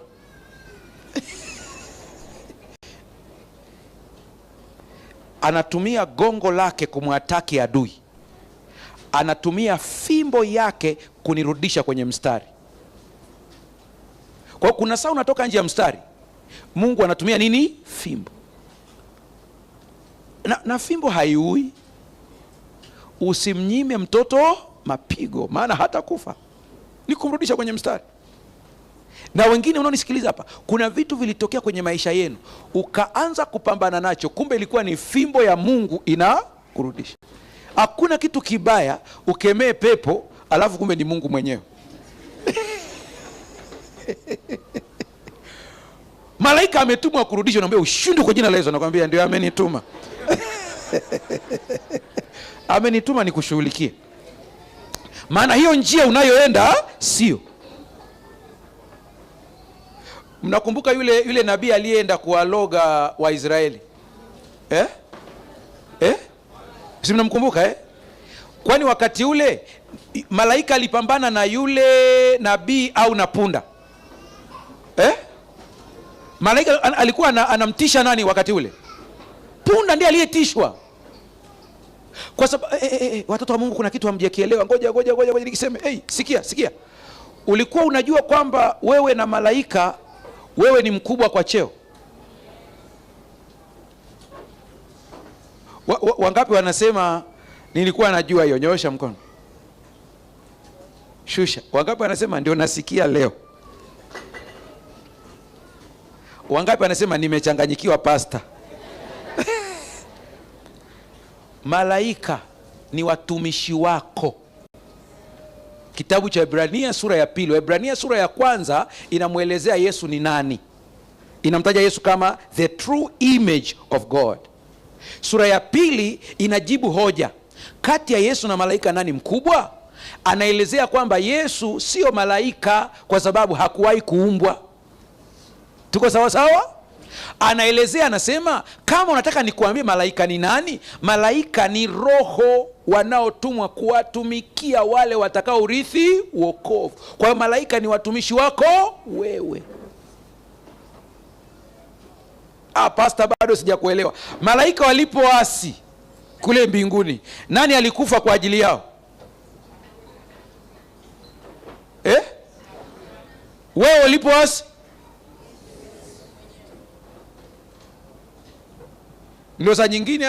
Anatumia gongo lake kumwataki adui, anatumia fimbo yake kunirudisha kwenye mstari. Kwa kuna saa unatoka nje ya mstari, Mungu anatumia nini? Fimbo. Na fimbo haiui. Usimnyime mtoto mapigo, maana hata kufa, ni kumrudisha kwenye mstari. Na wengine unaonisikiliza hapa, kuna vitu vilitokea kwenye maisha yenu ukaanza kupambana nacho, kumbe ilikuwa ni fimbo ya Mungu inakurudisha. Hakuna kitu kibaya ukemee pepo alafu kumbe ni Mungu mwenyewe. Malaika ametumwa kurudisha, naambia ushindwe kwa jina la Yesu. Nakwambia ndio amenituma. Amenituma nikushughulikie. Maana hiyo njia unayoenda sio. Mnakumbuka yule nabii aliyeenda kuwaloga Waisraeli? Si mnamkumbuka Kwani wakati ule malaika alipambana na yule nabii au na punda? Malaika alikuwa anamtisha nani wakati ule? Punda ndiye aliyetishwa. Kwa sababu watoto wa Mungu kuna kitu hamjakielewa. Ngoja nikiseme. Sikia. Ulikuwa unajua kwamba wewe na malaika wewe ni mkubwa kwa cheo? Wangapi wanasema nilikuwa najua hiyo? Nyoosha mkono. Shusha. Wangapi wanasema ndio nasikia leo? Wangapi wanasema nimechanganyikiwa pastor? Malaika ni watumishi wako. Kitabu cha Ebrania sura ya 2, Ebrania sura ya 1 inamuelezea Yesu ni nani. Inamtaja Yesu kama the true image of God. Sura ya 2 inajibu hoja, kati ya Yesu na malaika nani mkubwa? Anaelezea kwamba Yesu sio malaika kwa sababu hakuwahi kuumbwa. Tuko sawa sawa? Anaelezea, anasema kama unataka nikuambie malaika ni nani, malaika ni roho wanaotumwa kuwatumikia wale watakao urithi wokovu. Kwa hiyo malaika ni watumishi wako wewe. Pastor, bado sijakuelewa. Malaika walipoasi kule mbinguni, nani alikufa kwa ajili yao? Wewe walipoasi? Ndio saa nyingine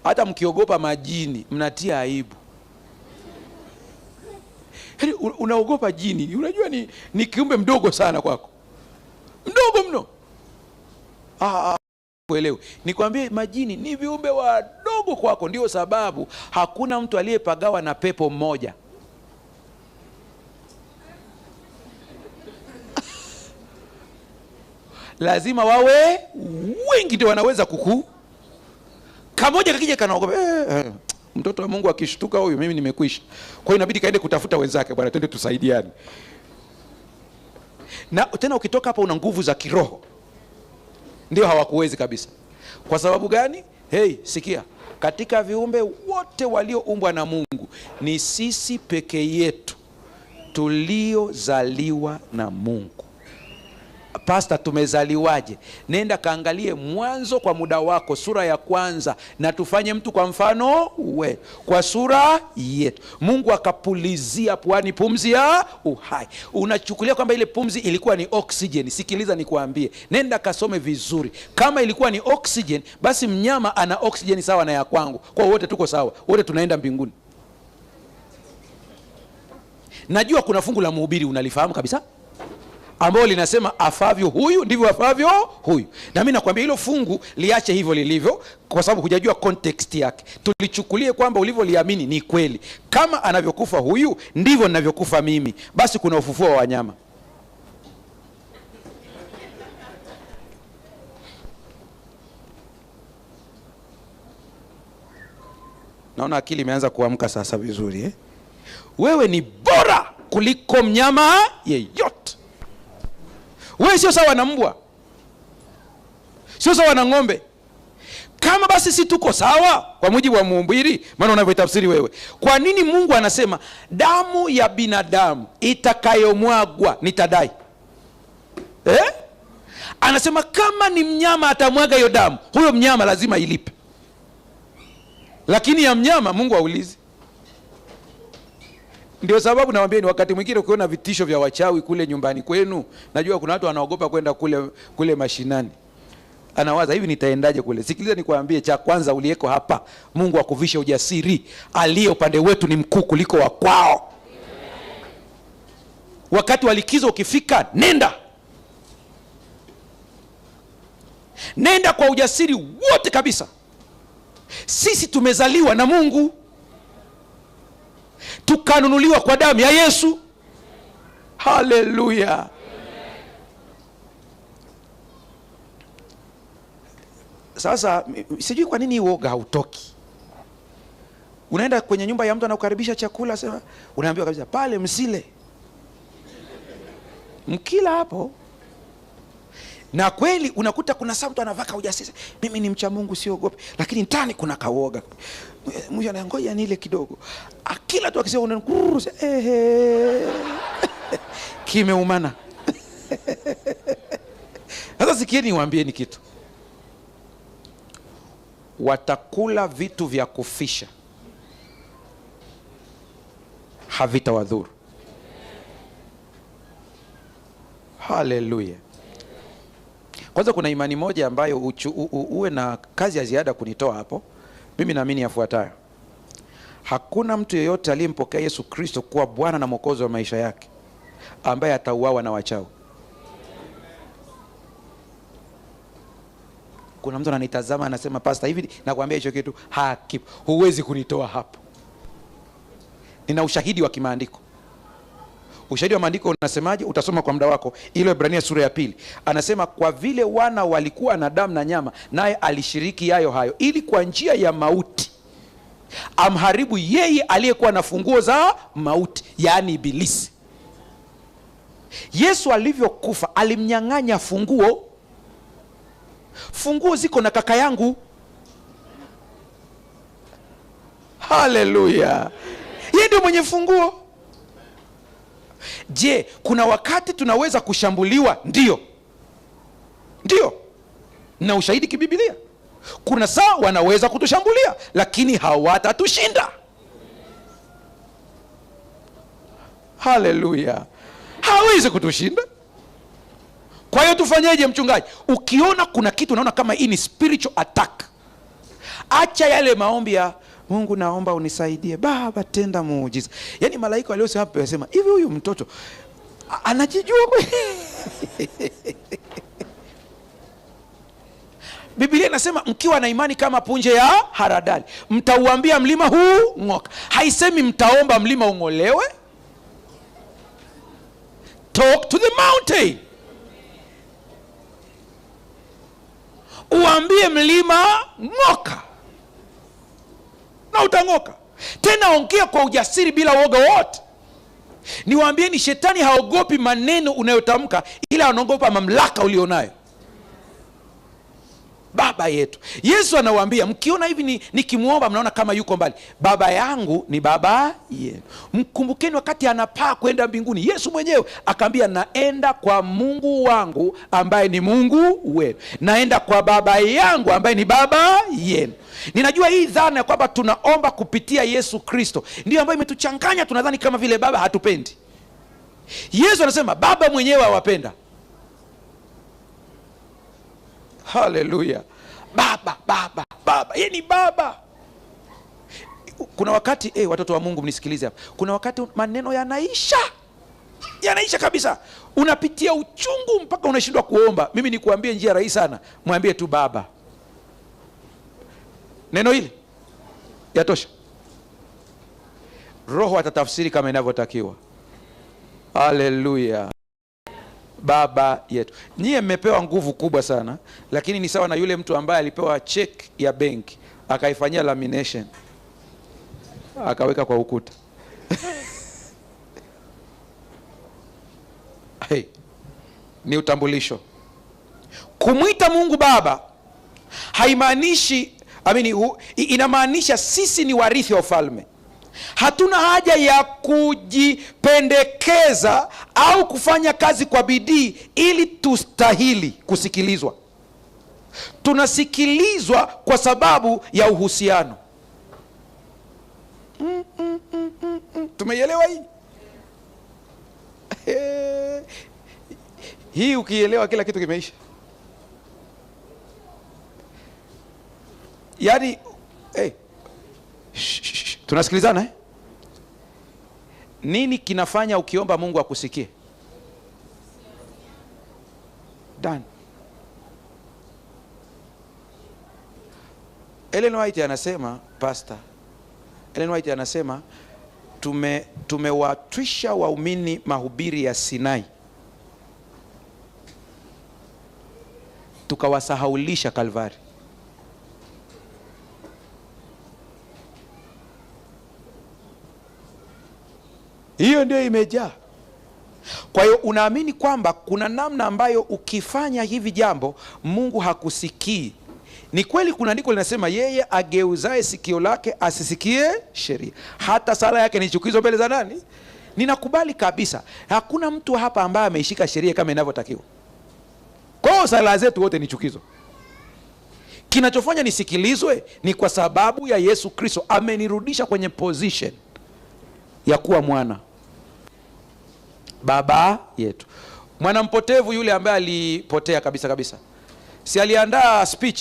hata mkiogopa majini mnatia aibu. Yaani unaogopa jini, unajua ni kiumbe mdogo sana kwako. Mdogo mno. Kuelewe. Nikwambie majini ni viumbe wadogo kwako, ndio sababu hakuna mtu aliyepagawa na pepo mmoja. Lazima wawe wengi ndio wanaweza kamoja kakija kanaogopa. Mtoto wa Mungu akishtuka huyu mimi nimekwisha. Kwa hiyo inabidi kaende kutafuta wenzake, bwana twende tusaidiane. Na tena ukitoka hapa una nguvu za kiroho. ndio hawakuwezi kabisa. Kwa sababu gani? Hey, sikia, katika viumbe wote walioumbwa na Mungu ni sisi peke yetu tuliozaliwa na Mungu. Pastor, tumezaliwaje? Nenda kaangalie Mwanzo kwa muda wako sura ya 1, na tufanye mtu kwa mfano we, kwa sura yetu. Mungu akapulizia puani pumzi ya uhai. Unachukulia kwamba ile pumzi ilikuwa ni oxygen? Sikiliza nikuambie, nenda kasome vizuri. Kama ilikuwa ni oxygen, basi mnyama ana oxygen sawa na ya kwangu. Kwa wote tuko sawa, wote tunaenda mbinguni. Najua kuna fungu la Mhubiri unalifahamu kabisa, ambao linasema afavyo huyu ndivyo afavyo huyu. Na mimi nakwambia hilo fungu liache hivyo lilivyo, kwa sababu hujajua context yake. Tulichukulie kwamba ulivyoliamini ni kweli. Kama anavyokufa huyu ndivyo ninavyokufa mimi, basi kuna ufufuo wa wanyama. Naona akili imeanza kuamka sasa vizuri. Wewe ni bora kuliko mnyama yeyote. Wewe sio sawa na mbwa, sio sawa na ng'ombe. Kama basi si tuko sawa kwa mujibu wa Mhubiri, maana unavyotafsiri wewe, kwa nini Mungu anasema damu ya binadamu itakayomwagwa nitadai? Anasema kama ni mnyama atamwaga hiyo damu, huyo mnyama lazima ilipe. Lakini ya mnyama Mungu haulizi. Ndio sababu nawaambia ni wakati mwingine ukiona vitisho vya wachawi kule nyumbani kwenu, najua kuna watu wanaogopa kwenda kule mashinani. Anawaza hivi, nitaendaje kule? Sikiliza nikwambie, cha kwanza ulieko hapa, Mungu akuvisha ujasiri. Aliye upande wetu ni mkuu kuliko wa kwao. Wakati wa likizo ukifika, nenda kwa ujasiri wote kabisa. Sisi tumezaliwa na Mungu, tukanunuliwa kwa damu ya Yesu. Haleluya. Sasa sijui kwa nini uoga hautoki. Unaenda kwenye nyumba ya mtu anakukaribisha chakula, sema unaambiwa kabisa pale msile. Mkila hapo, na kweli unakuta kuna mtu anavaka ujasiri, mimi ni mcha Mungu siogopi, lakini ndani kuna kaoga. Mwisho anangoja nile kidogo. Akila tu akisema unakuruhusu kimeumana. Sasa sikieni niwaambieni kitu. Watakula vitu vya kufisha, havitawadhuru. Haleluya. Kwanza kuna imani moja ambayo uwe na kazi ya ziada kunitoa hapo. Mimi naamini yafuatayo: hakuna mtu yeyote aliyempokea Yesu Kristo kuwa Bwana na Mwokozi wa maisha yake ambaye atauawa na wachawi. Kuna mtu ananitazama anasema, pastor, hivi nakwambia hicho kitu huwezi kunitoa hapo. Nina ushahidi wa kimaandiko. Ushahidi wa maandiko unasemaje? Utasoma kwa muda wako. Ile Ibrania sura ya 2. Anasema kwa vile wana walikuwa na damu na nyama, naye alishiriki yayo hayo, ili kwa njia ya mauti amharibu yeye aliyekuwa na funguo za mauti, yaani Ibilisi. Yesu alivyokufa alimnyang'anya funguo. Funguo ziko na kaka yangu. Haleluya. Yeye ndio mwenye funguo. Je, kuna wakati tunaweza kushambuliwa? Ndio. Na ushahidi kibiblia. Kuna saa wanaweza kutushambulia, lakini hawatatushinda. Haleluya. Hawezi kutushinda. Kwa hiyo tufanyeje, mchungaji? Ukiona kuna kitu unaona kama hii ni spiritual attack, acha yale maombi ya Mungu naomba unisaidie, Baba tenda muujiza. Yaani malaika waliosema hapo wasema, hivi huyu mtoto anajijua kweli? Biblia inasema mkiwa na imani kama punje ya haradali, mtauambia mlima huu ng'oka. Haisemi mtaomba mlima ung'olewe. Talk to the mountain. Uambie mlima ng'oka, na utang'oka. Tena ongea kwa ujasiri bila woga wote. Niwaambieni, shetani haogopi maneno unayotamka, ila anaogopa mamlaka ulionayo. Baba yetu. Yesu anawaambia, mkiona hivi nikimuomba mnaona kama yuko mbali, Baba yangu ni Baba yenu. Mkumbukeni wakati anapaa kwenda mbinguni, Yesu mwenyewe akaambia, naenda kwa Mungu wangu ambaye ni Mungu wenu, naenda kwa Baba yangu ambaye ni Baba yenu. Ninajua hii dhana ya kwamba tunaomba kupitia Yesu Kristo ndio ambayo imetuchanganya. Tunadhani kama vile Baba hatupendi. Yesu anasema Baba mwenyewe awapenda. Haleluya. Baba, Baba, Baba. Yeye ni Baba. Kuna wakati watoto wa Mungu mnisikilize hapa. Kuna wakati maneno yanaisha kabisa. Unapitia uchungu mpaka unashindwa kuomba. Mimi nikuambie njia rahisi sana. Mwambie tu Baba. Neno hili yatosha. Roho atatafsiri kama inavyotakiwa. Haleluya. Baba yetu. Nyie mmepewa nguvu kubwa sana, lakini ni sawa na yule mtu ambaye alipewa check ya benki akaifanyia lamination akaweka kwa ukuta. Hey, ni utambulisho. Kumwita Mungu Baba haimaanishi, inamaanisha sisi ni warithi wa ufalme. Hatuna haja ya kujipendekeza au kufanya kazi kwa bidii ili tustahili kusikilizwa. Tunasikilizwa kwa sababu ya uhusiano. Tumeielewa hii? Hii ukielewa kila kitu kimeisha. Yaani tunasikilizana Nini kinafanya ukiomba Mungu akusikie? Done. Ellen White anasema, Pastor Ellen White anasema tumewatwisha waumini mahubiri ya Sinai, tukawasahaulisha Kalvari. Hiyo ndio imejaa. Kwa hiyo unaamini kwamba kuna namna ambayo ukifanya hivi jambo Mungu hakusikii. Ni kweli kuna andiko linasema yeye ageuzae sikio lake asisikie sheria, hata sala yake ni chukizo mbele za nani? Ninakubali kabisa. Hakuna mtu hapa ambaye ameishika sheria kama inavyotakiwa. Kwa hiyo sala zetu wote ni chukizo. Kinachofanya nisikilizwe ni kwa sababu ya Yesu Kristo amenirudisha kwenye position ya kuwa mwana. Baba yetu. Mwana mpotevu yule ambaye alipotea kabisa, si aliandaa speech?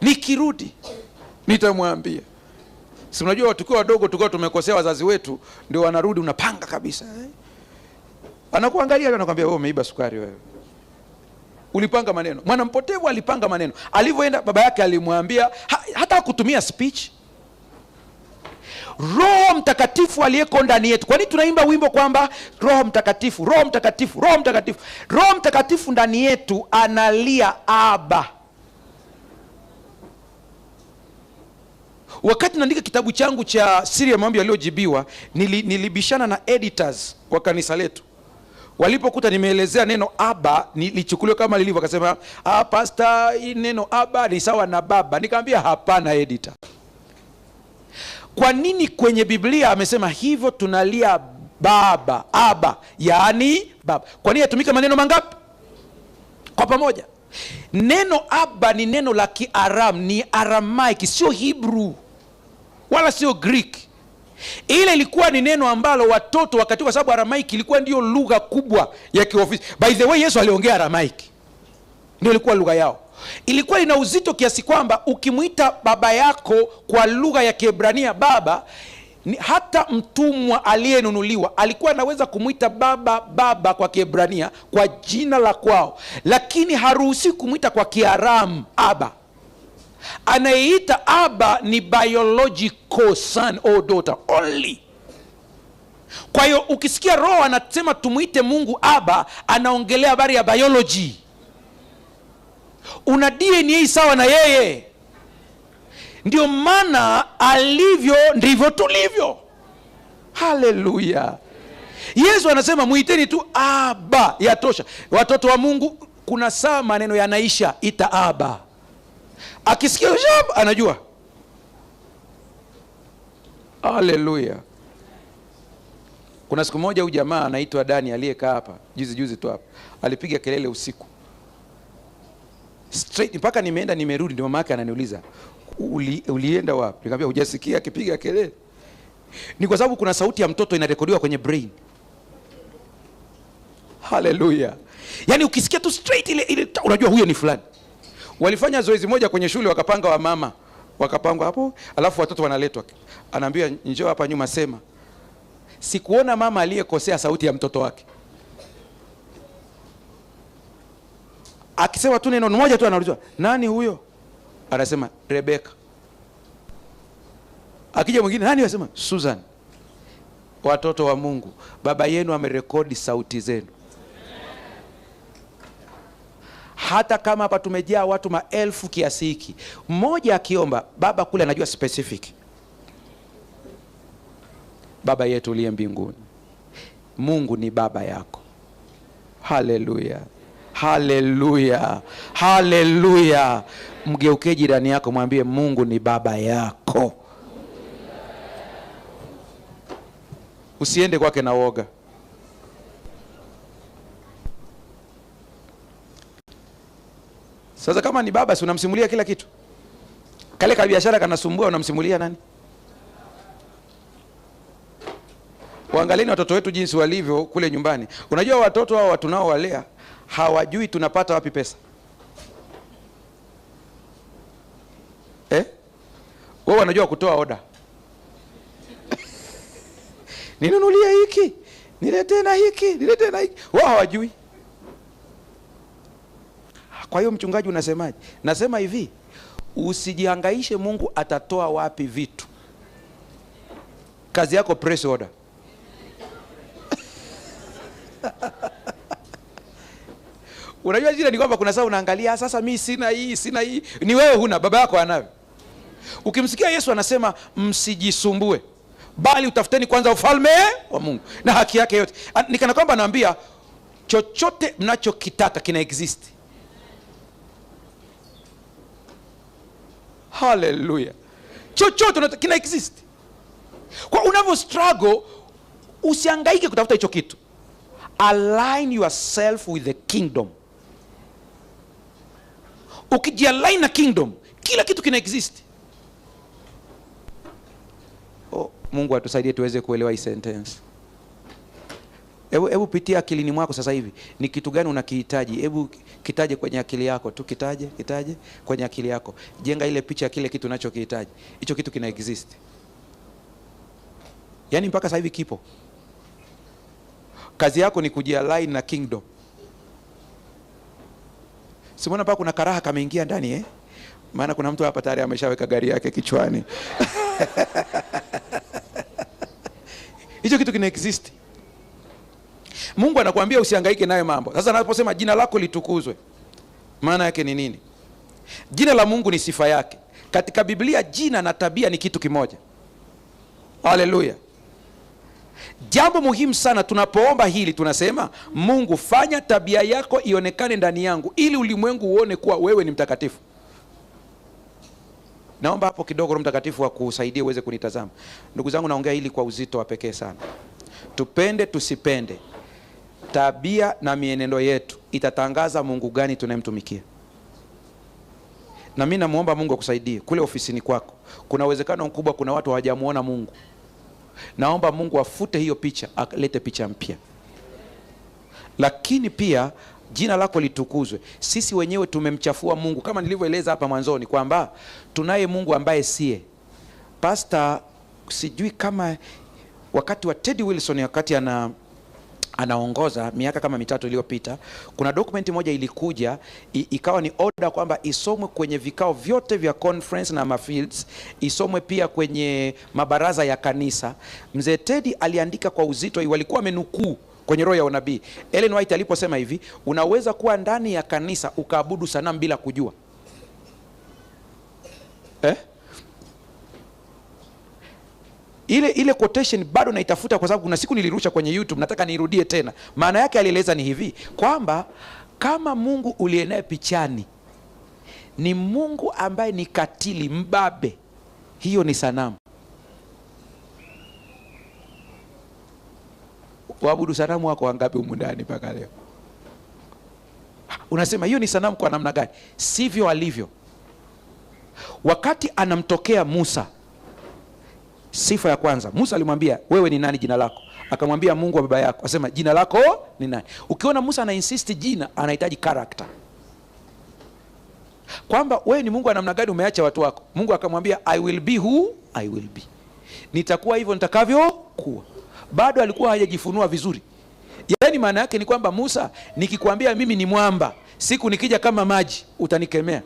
Nikirudi nitamwambia. Si unajua tukiwa wadogo tulikuwa tumekosea wazazi wetu, ndio wanarudi unapanga kabisa. Anakuangalia anakuambia wewe umeiba sukari wewe. Ulipanga maneno. Mwana mpotevu alipanga maneno. Alivyoenda baba yake alimwambia, hata kutumia speech. Roho Mtakatifu aliyeko ndani yetu. Kwa nini tunaimba wimbo kwamba Roho Mtakatifu, Roho Mtakatifu, Roho Mtakatifu? Roho Mtakatifu ndani yetu analia Aba. Wakati naandika kitabu changu cha siri ya maombi yaliyojibiwa, nilibishana na editors wa kanisa letu. Walipokuta nimeelezea neno Aba, nilichukuliwa kama lilivyo, akasema, pastor, hii neno Aba ni sawa na baba. Nikamwambia hapana editor. Kwa nini kwenye Biblia amesema hivyo? Tunalia baba, Aba, yaani baba. Kwa nini yatumika maneno mangapi kwa pamoja? Neno Aba ni neno la Kiaram, ni Aramaiki, sio Hebrew wala sio Greek. Ile ilikuwa ni neno ambalo watoto wakati, kwa sababu Aramaiki ilikuwa ndio lugha kubwa ya kiofisi. By the way, Yesu aliongea Aramaiki, ndio ilikuwa lugha yao. Ilikuwa ina uzito kiasi kwamba ukimuita baba yako kwa lugha ya Kiebrania baba, hata mtumwa aliyenunuliwa alikuwa anaweza kumuita baba kwa Kiebrania kwa jina la kwao, lakini haruhusi kumuita kwa Kiaramu Aba. Anayeita Aba ni biological son or daughter only. Kwa hiyo ukisikia Roho anasema tumuite Mungu Aba, anaongelea habari ya biology. Una DNA sawa na yeye. Ndio maana alivyo ndivyo tulivyo. Haleluya. Yesu anasema muiteni tu Aba, yatosha. Watoto wa Mungu kuna saa maneno yanaisha, ita aba. Akisikia anajua. Haleluya. Kuna siku moja huyu jamaa anaitwa Dani aliyekaa hapa juzi tu hapa, alipiga kelele usiku straight mpaka nimeenda nimerudi, ndio mama yake ananiuliza ulienda wapi? Nikamwambia hujasikia akipiga kelele? Ni kwa sababu kuna sauti ya mtoto inarekodiwa kwenye brain. Haleluya. Yaani ukisikia tu straight ile unajua huyo ni fulani. Walifanya zoezi moja kwenye shule, wakapanga wa mama, wakapangwa hapo, alafu watoto wanaletwa. Anaambia njoo hapa nyuma, sema sikuona mama aliyekosea sauti ya mtoto wake. Akisema tu neno moja tu anaulizwa nani huyo? Anasema Rebecca. Akija mwingine nani? Anasema Susan. Watoto wa Mungu, baba yenu amerekodi sauti zenu. Hata kama hapa tumejaa watu maelfu kiasi hiki, mmoja akiomba, baba kule anajua specific. Baba yetu uliye mbinguni. Mungu ni baba yako. Haleluya. Haleluya. Haleluya. Mgeuke jirani yako, mwambie Mungu ni baba yako. Usiende kwake na woga. Sasa kama ni baba, si unamsimulia kila kitu? Kale ka biashara kanasumbua, unamsimulia nani? Waangalieni watoto wetu jinsi walivyo kule nyumbani. Unajua watoto hao watu nao walea hawajui tunapata wapi pesa. Wao wanajua kutoa oda. Ninunulia hiki, niletee na hiki, niletee na hiki. Wao hawajui. Kwa hiyo mchungaji unasemaje? Nasema hivi, usijihangaishe Mungu atatoa wapi vitu. Kazi yako press order. Unajua jina ni kwamba kuna saa unaangalia sasa mimi sina hii. Ni wewe huna, baba yako anayo. Ukimsikia Yesu anasema msijisumbue, bali utafuteni kwanza ufalme wa Mungu na haki yake yote. Nikana kwamba anaambia chochote mnachokitaka kina exist. Hallelujah. Chochote kina exist. Kwa unavyo struggle, usihangaike kutafuta hicho kitu. Align yourself with the kingdom. Ukijialign na kingdom, kila kitu kina exist. Mungu atusaidie tuweze kuelewa hii sentence. Hebu pitia akilini mwako sasa hivi. Ni kitu gani unakihitaji? Hebu kitaje kwenye akili yako tu, kitaje kwenye akili yako. Jenga ile picha ya kile kitu unachokihitaji. Hicho kitu kina exist. Yaani mpaka sasa hivi kipo. Kazi yako ni kujialign na kingdom. Simona mpaka kuna karaha kameingia ndani Maana kuna mtu hapa tayari ameshaweka gari yake kichwani. Hicho kitu kina exist. Mungu anakuambia usihangaike nayo mambo. Sasa anaposema jina lako litukuzwe, maana yake ni nini? Jina la Mungu ni sifa yake. Katika Biblia jina na tabia ni kitu kimoja. Haleluya. Jambo muhimu sana tunapoomba hili, tunasema Mungu fanya tabia yako ionekane ndani yangu ili ulimwengu uone kuwa wewe ni mtakatifu. Naomba hapo kidogo Roho Mtakatifu akusaidie uweze kunitazama. Ndugu zangu, naongea hili kwa uzito wa pekee sana. Tupende tusipende, tabia na mienendo yetu itatangaza Mungu gani tunayemtumikia. Na mimi namuomba Mungu akusaidie kule ofisini kwako. Kuna uwezekano mkubwa kuna watu hawajamuona Mungu. Naomba Mungu afute hiyo picha, alete picha mpya. Lakini pia jina lako litukuzwe. Sisi wenyewe tumemchafua Mungu kama nilivyoeleza hapa mwanzoni kwamba tunaye Mungu ambaye siye. Pastor, sijui kama wakati wa Teddy Wilson, wakati anaongoza miaka kama 3 iliyopita, kuna dokumenti moja ilikuja ikawa ni order kwamba isomwe kwenye vikao vyote vya conference na mafields, isomwe pia kwenye mabaraza ya kanisa. Mzee Teddy aliandika kwa uzito, walikuwa wamenukuu kwenye roho ya unabii. Ellen White aliposema hivi, unaweza kuwa ndani ya kanisa ukaabudu sanamu bila kujua. Ile quotation bado naitafuta kwa sababu kuna siku nilirusha kwenye YouTube, nataka niirudie tena. Maana yake alieleza ni hivi kwamba Kama Mungu uliye naye pichani ni Mungu ambaye ni katili, mbabe, hiyo ni sanamu. Waabudu sanamu wako wangapi humu ndani mpaka leo? Unasema hiyo ni sanamu kwa namna gani? Sivyo alivyo. Wakati anamtokea Musa, sifa ya kwanza, Musa alimwambia, wewe ni nani, jina lako? Akamwambia, Mungu wa baba yako. Asema, jina lako ni nani? Ukiona Musa ana insist jina, anahitaji character, kwamba wewe ni Mungu wa namna gani, umeacha watu wako. Mungu akamwambia, I will be who I will be, nitakuwa hivyo nitakavyo kuwa. Bado alikuwa hajajifunua vizuri. Yaani maana yake ni kwamba, Musa, nikikwambia mimi ni mwamba, siku nikija kama maji utanikemea.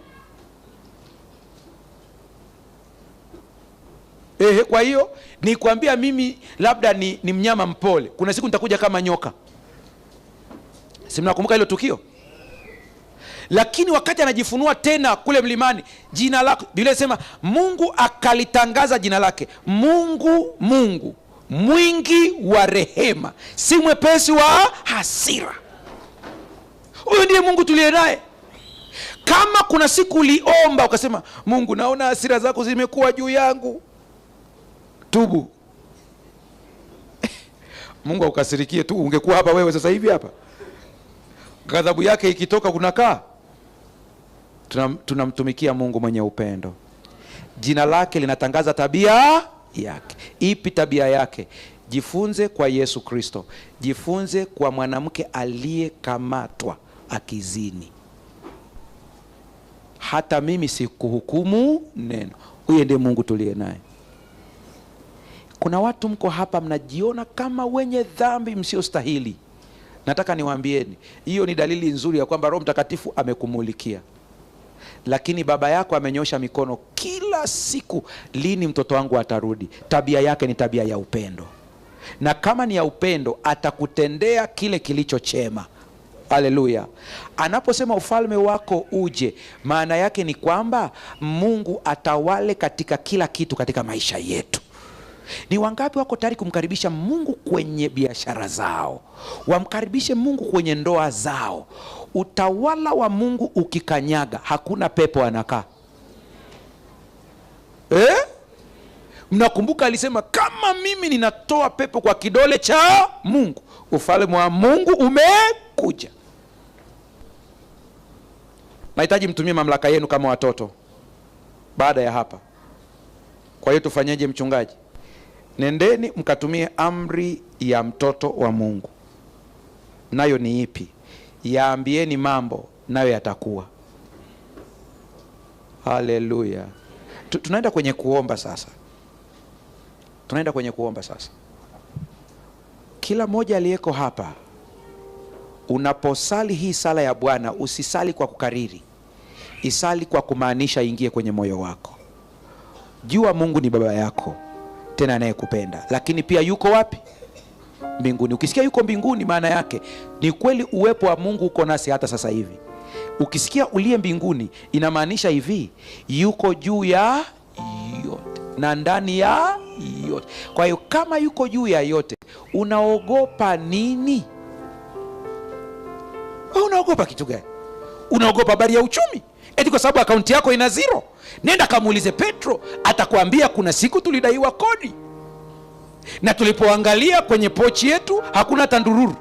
Kwa hiyo nikwambia mimi labda ni mnyama mpole, kuna siku nitakuja kama nyoka. Si mnakumbuka hilo tukio? Lakini wakati anajifunua tena kule mlimani, jina lako, Biblia inasema Mungu akalitangaza jina lake, Mungu, Mungu mwingi wa rehema, si mwepesi wa hasira. Huyo ndiye Mungu tuliye naye. Kama kuna siku uliomba ukasema, Mungu, naona hasira zako zimekuwa juu yangu, tubu. Mungu ukasirikie tu, ungekuwa hapa wewe sasa hivi hapa. Ghadhabu yake ikitoka kunakaa. Tunamtumikia Mungu mwenye upendo. Jina lake linatangaza tabia yake. Ipi tabia yake? Jifunze kwa Yesu Kristo. Jifunze kwa mwanamke aliyekamatwa akizini. Hata mimi sikuhukumu neno. Huyo ndiye Mungu tuliye naye. Kuna watu mko hapa mnajiona kama wenye dhambi msiostahili. Nataka niwaambieni, hiyo ni dalili nzuri ya kwamba Roho Mtakatifu amekumulikia. Lakini baba yako amenyosha mikono kila siku, lini mtoto wangu atarudi? Tabia yake ni tabia ya upendo. Na kama ni ya upendo, atakutendea kile kilicho chema. Haleluya. Anaposema ufalme wako uje, maana yake ni kwamba Mungu atawale katika kila kitu katika maisha yetu. Ni wangapi wako tayari kumkaribisha Mungu kwenye biashara zao? Wamkaribishe Mungu kwenye ndoa zao. Utawala wa Mungu ukikanyaga, hakuna pepo anakaa. Mnakumbuka alisema, kama mimi ninatoa pepo kwa kidole cha Mungu, ufalme wa Mungu umekuja. Nahitaji mtumie mamlaka yenu kama watoto baada ya hapa. Kwa hiyo tufanyeje, mchungaji? Nendeni mkatumie amri ya mtoto wa Mungu. Nayo ni ipi? Yaambieni mambo, nayo yatakuwa. Haleluya. Tunaenda kwenye kuomba sasa. Tunaenda kwenye kuomba sasa. Kila mmoja aliyeko hapa, unaposali hii sala ya Bwana, usisali kwa kukariri. Isali kwa kumaanisha, ingie kwenye moyo wako. Jua Mungu ni baba yako, tena anayekupenda. Lakini pia yuko wapi? Mbinguni. Ukisikia yuko mbinguni, maana yake ni kweli uwepo wa Mungu uko nasi hata sasa hivi. Ukisikia uliye mbinguni, inamaanisha hivi, yuko juu ya yote na ndani ya yote. Kwa hiyo kama yuko juu ya yote, unaogopa nini? Unaogopa kitu gani? Unaogopa habari ya uchumi? Eti kwa sababu akaunti yako ina zero? Nenda kamuulize Petro, atakwambia kuna siku tulidaiwa kodi, na tulipoangalia kwenye pochi yetu hakuna tandururu.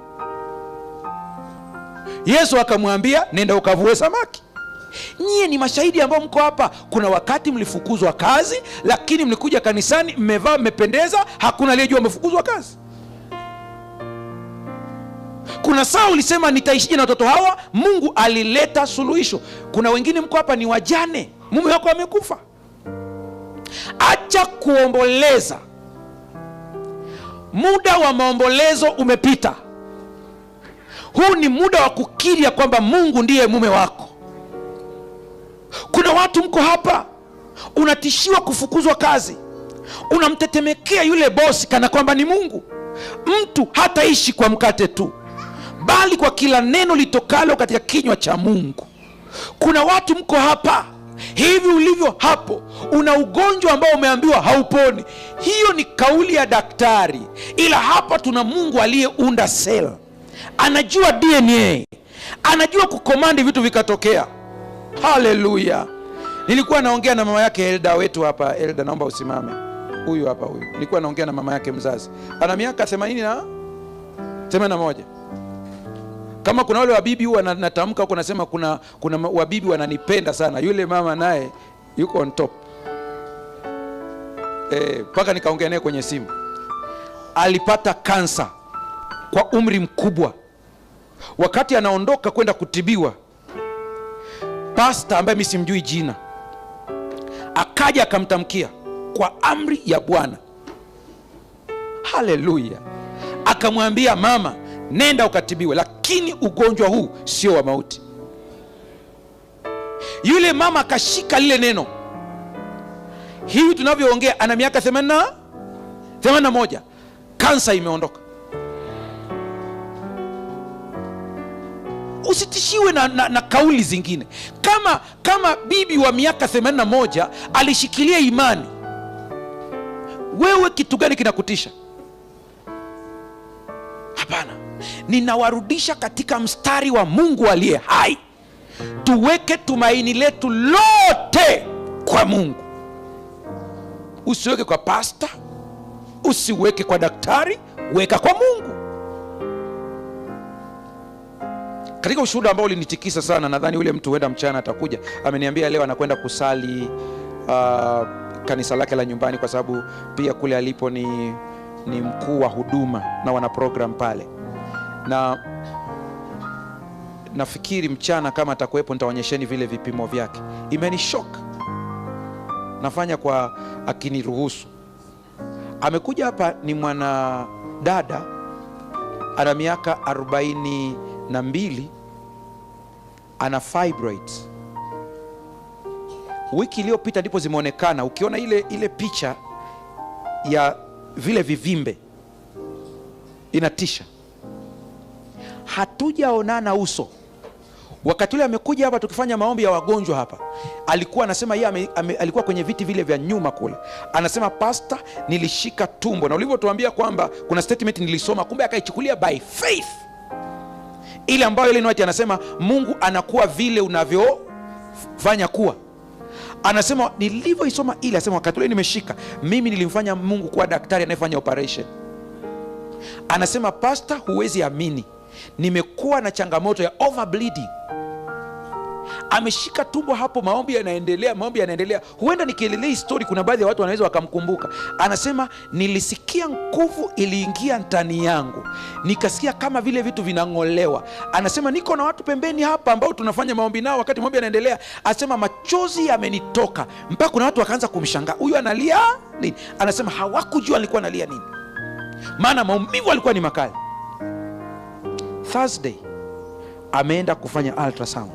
Yesu akamwambia, nenda ukavue samaki. Nyie ni mashahidi ambao mko hapa. Kuna wakati mlifukuzwa kazi, lakini mlikuja kanisani, mmevaa, mmependeza, hakuna aliyejua mmefukuzwa kazi. Kuna saa ulisema nitaishije na watoto hawa, Mungu alileta suluhisho. Kuna wengine mko hapa ni wajane, mume wako amekufa. Acha kuomboleza. Muda wa maombolezo umepita. Huu ni muda wa kukiri ya kwamba Mungu ndiye mume wako. Kuna watu mko hapa, unatishiwa kufukuzwa kazi, unamtetemekea yule bosi kana kwamba ni Mungu. Mtu hataishi kwa mkate tu, bali kwa kila neno litokalo katika kinywa cha Mungu. Kuna watu mko hapa, hivi ulivyo hapo, una ugonjwa ambao umeambiwa hauponi. Hiyo ni kauli ya daktari, ila hapa tuna Mungu aliyeunda sel, anajua DNA, Anajua kukomandi vitu vikatokea. Haleluya. Nilikuwa naongea na mama yake Elda wetu hapa. Elda, naomba usimame. Huyu hapa huyu. Nilikuwa naongea na mama yake mzazi. Ana miaka 81. Kama kuna wale wabibi huwa natamka huko nasema kuna wabibi wananipenda sana. Yule mama naye yuko on top. Paka nikaongea naye kwenye simu. Alipata kansa kwa umri mkubwa. Wakati anaondoka kwenda kutibiwa, pastor ambaye mimi simjui jina akaja akamtamkia kwa amri ya Bwana. Haleluya. Akamwambia, mama, nenda ukatibiwe, lakini ugonjwa huu sio wa mauti. Yule mama akashika lile neno. Hivi tunavyoongea ana miaka 81. Kansa imeondoka. Usitishiwe na kauli zingine. Kama bibi wa miaka 81 alishikilia imani, wewe kitu gani kinakutisha? Hapana. Ninawarudisha katika mstari wa Mungu aliye hai. Tuweke tumaini letu lote kwa Mungu. Usiweke kwa pastor, usiweke kwa daktari, weka kwa Mungu. Katika ushuhuda ambao ulinitikisa sana, nadhani ule mtu huenda mchana atakuja, ameniambia leo anakwenda kusali kanisa lake la nyumbani, kwa sababu pia kule alipo ni mkuu wa huduma na wana program pale. Na nafikiri mchana kama atakuwepo nitaonyesheni vile vipimo vyake. Imenishock. Nafanya kwa akiniruhusu. Amekuja hapa, ni mwana dada, ana miaka 42, ana fibroids. Wiki iliyopita ndipo zimeonekana. Ukiona ile picha ya vile vivimbe inatisha. Hatujaonana uso. Wakati ule amekuja hapa tukifanya maombi ya wagonjwa hapa, alikuwa anasema yeye alikuwa kwenye viti vile vya nyuma kule. Anasema, pastor, nilishika tumbo, na ulivyotuambia kwamba kuna statement nilisoma, kumbe akaichukulia by faith. Ile ambayo ile noti anasema Mungu anakuwa vile unavyofanya kuwa. Anasema nilivyoisoma ile, anasema wakati ule nimeshika, mimi nilimfanya Mungu kuwa daktari anayefanya operation. Anasema, pastor, huwezi amini, nimekuwa na changamoto ya overbleeding. Ameshika tumbo hapo, maombi yanaendelea. Huenda nikielelea story kuna baadhi ya watu wanaweza wakamkumbuka. Anasema nilisikia nguvu iliingia ndani yangu, nikasikia kama vile vitu vinangolewa. Anasema niko na watu pembeni hapa ambao tunafanya maombi nao, wakati maombi yanaendelea, anasema machozi yamenitoka, mpaka kuna watu wakaanza kumshangaa, huyu analia nini? Anasema hawakujua alikuwa analia nini, maana maumivu alikuwa ni makali. Thursday ameenda kufanya ultrasound.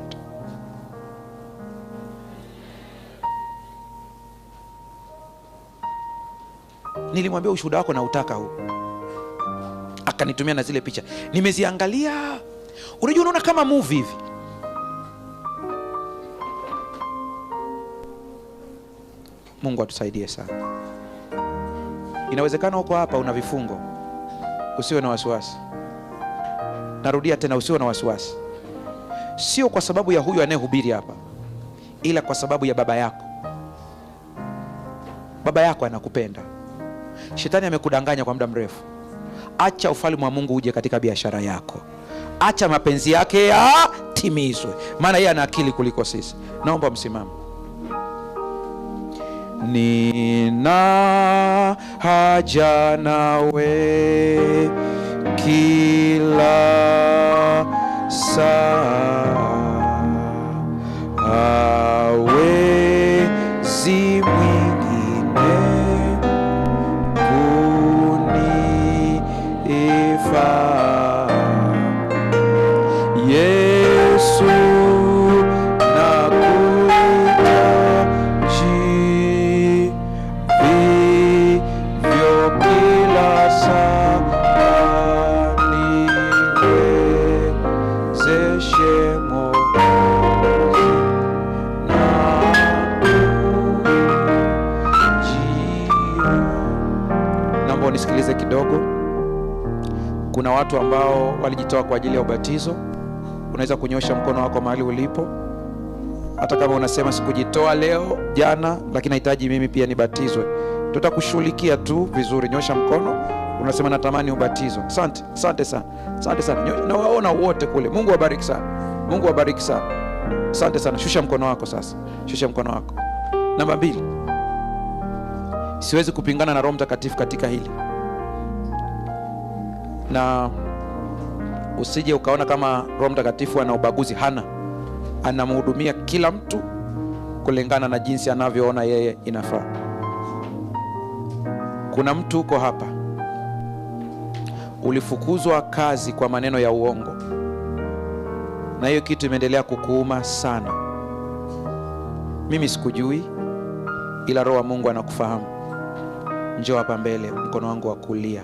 Nilimwambia ushuhuda wako na utaka huu. Akanitumia na zile picha. Nimeziangalia. Unajua, unaona kama movie hivi. Mungu atusaidie sana. Inawezekana uko hapa una vifungo. Usiwe na wasiwasi. Narudia tena, usiwe na wasiwasi. Sio kwa sababu ya huyu anayehubiri hapa, ila kwa sababu ya baba yako. Baba yako anakupenda. Shetani amekudanganya kwa muda mrefu. Acha ufalme wa Mungu uje katika biashara yako. Acha mapenzi yake yatimizwe, maana yeye ana akili kuliko sisi. Naomba msimame. Nina haja nawe kila saa, hawezi mwingine kunifaa. Yesu nakuhitaji vivyo kila saa, niwezeshe Mwokozi nakujia. Naomba unisikilize kidogo. Kuna watu ambao walijitoa kwa ajili ya ubatizo, unaweza kunyosha mkono wako mahali ulipo. Hata kama unasema sikujitoa leo jana, lakini nahitaji mimi pia nibatizwe, tutakushughulikia tu vizuri. Nyosha mkono, unasema natamani ubatizwe. Asante, asante sana, asante sana. Na waona wote kule. Mungu wabariki sana, Mungu wabariki sana. Asante sana. Shusha mkono wako sasa, shusha mkono wako. Namba 2, siwezi kupingana na Roho Mtakatifu katika hili, na usije ukaona kama Roho Mtakatifu ana ubaguzi. Hana, anamhudumia kila mtu kulingana na jinsi anavyoona yeye inafaa. Kuna mtu uko hapa, ulifukuzwa kazi kwa maneno ya uongo, na hiyo kitu imeendelea kukuuma sana. Mimi sikujui, ila Roho wa Mungu anakufahamu. Njoo hapa mbele, mkono wangu wa kulia.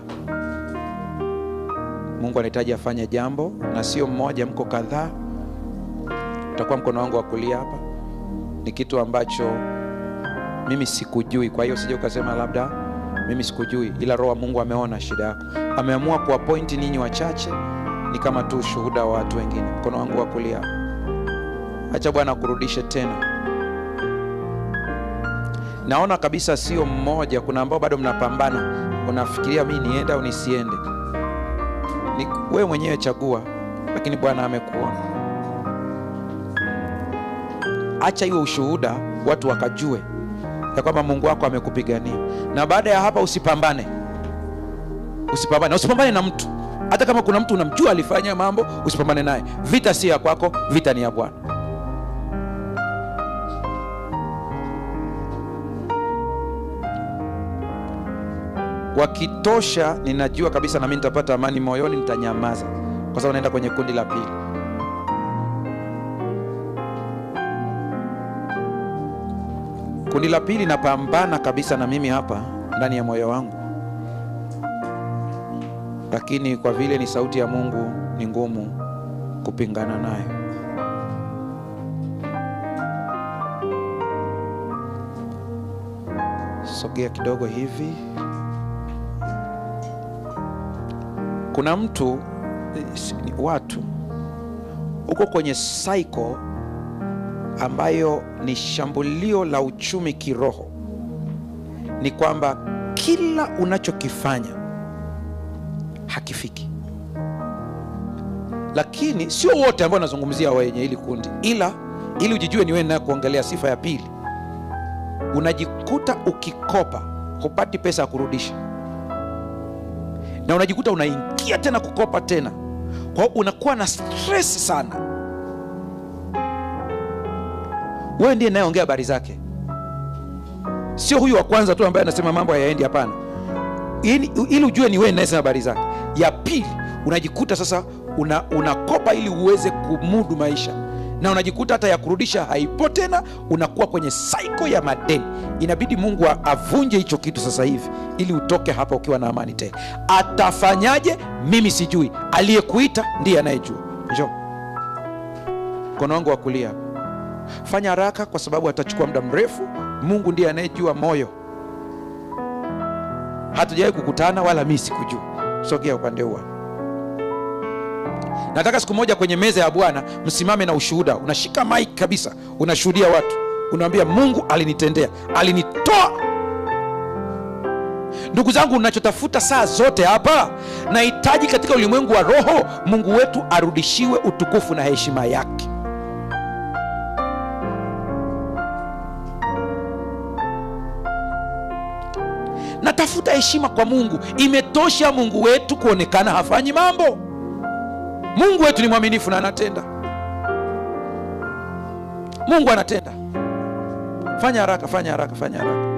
Mungu anahitaji afanye jambo, na sio mmoja, mko kadhaa. Utakuwa mkono wangu wa kulia hapa. Ni kitu ambacho mimi sikujui, kwa hiyo usije ukasema labda mimi sikujui, ila Roho wa Mungu ameona shida yako. Ameamua kuappoint ninyi wachache ni kama tu ushuhuda wa watu wengine. Mkono wangu wa kulia. Acha Bwana akurudishe tena. Naona kabisa sio mmoja, kuna ambao bado mnapambana. Unafikiria mimi niende au nisiende. Ni wewe mwenyewe, chagua, lakini Bwana amekuona. Acha hiyo ushuhuda watu wakajue ya kwamba Mungu wako amekupigania. Na baada ya hapa usipambane. Usipambane na mtu. Hata kama kuna mtu unamjua alifanya mambo, usipambane naye. Vita si ya kwako, vita ni ya Bwana. Wakitosha, ninajua kabisa na mimi nitapata amani moyoni, nitanyamaza kwa sababu naenda kwenye kundi la pili. Kundi la pili napambana kabisa na mimi hapa ndani ya moyo wangu, lakini kwa vile ni sauti ya Mungu ni ngumu kupingana nayo. Sogea kidogo hivi. Kuna mtu, watu uko kwenye cycle ambayo ni shambulio la uchumi kiroho. Ni kwamba kila unachokifanya hakifiki. Lakini sio wote ambao nazungumzia wenye hili kundi, ila ili ujijue ni wewe ninaye kuongelea. Sifa ya pili, unajikuta ukikopa hupati pesa ya kurudisha, na unajikuta unaingia tena kukopa tena, kwa unakuwa na stress sana. Wewe ndiye nayeongea habari zake, sio huyu wa kwanza tu ambaye anasema mambo hayaendi. Hapana, ili ujue ni wewe ninayesema habari zake. Ya pili, unajikuta sasa unakopa ili uweze kumudu maisha, na unajikuta hata ya kurudisha haipo tena. Unakuwa kwenye cycle ya madeni. Inabidi Mungu avunje hicho kitu sasa hivi ili utoke hapa ukiwa na amani tena. Atafanyaje? Mimi sijui, aliyekuita ndiye anayejua. Njoo mkono wangu wa kulia. Fanya haraka kwa sababu atachukua muda mrefu. Mungu ndiye anayejua moyo. Hatujawahi kukutana wala mimi sikujua. Sogea upande huo. Nataka siku moja kwenye meza ya Bwana msimame na ushuhuda. Unashika mic kabisa, unashuhudia watu, unaambia Mungu alinitendea, alinitoa. Ndugu zangu, unachotafuta saa zote hapa, nahitaji katika ulimwengu wa roho Mungu wetu arudishiwe utukufu na heshima yake. Natafuta heshima kwa Mungu. Imetosha Mungu wetu kuonekana hafanyi mambo. Mungu wetu ni mwaminifu na anatenda. Mungu anatenda. Fanya haraka, fanya haraka, fanya haraka.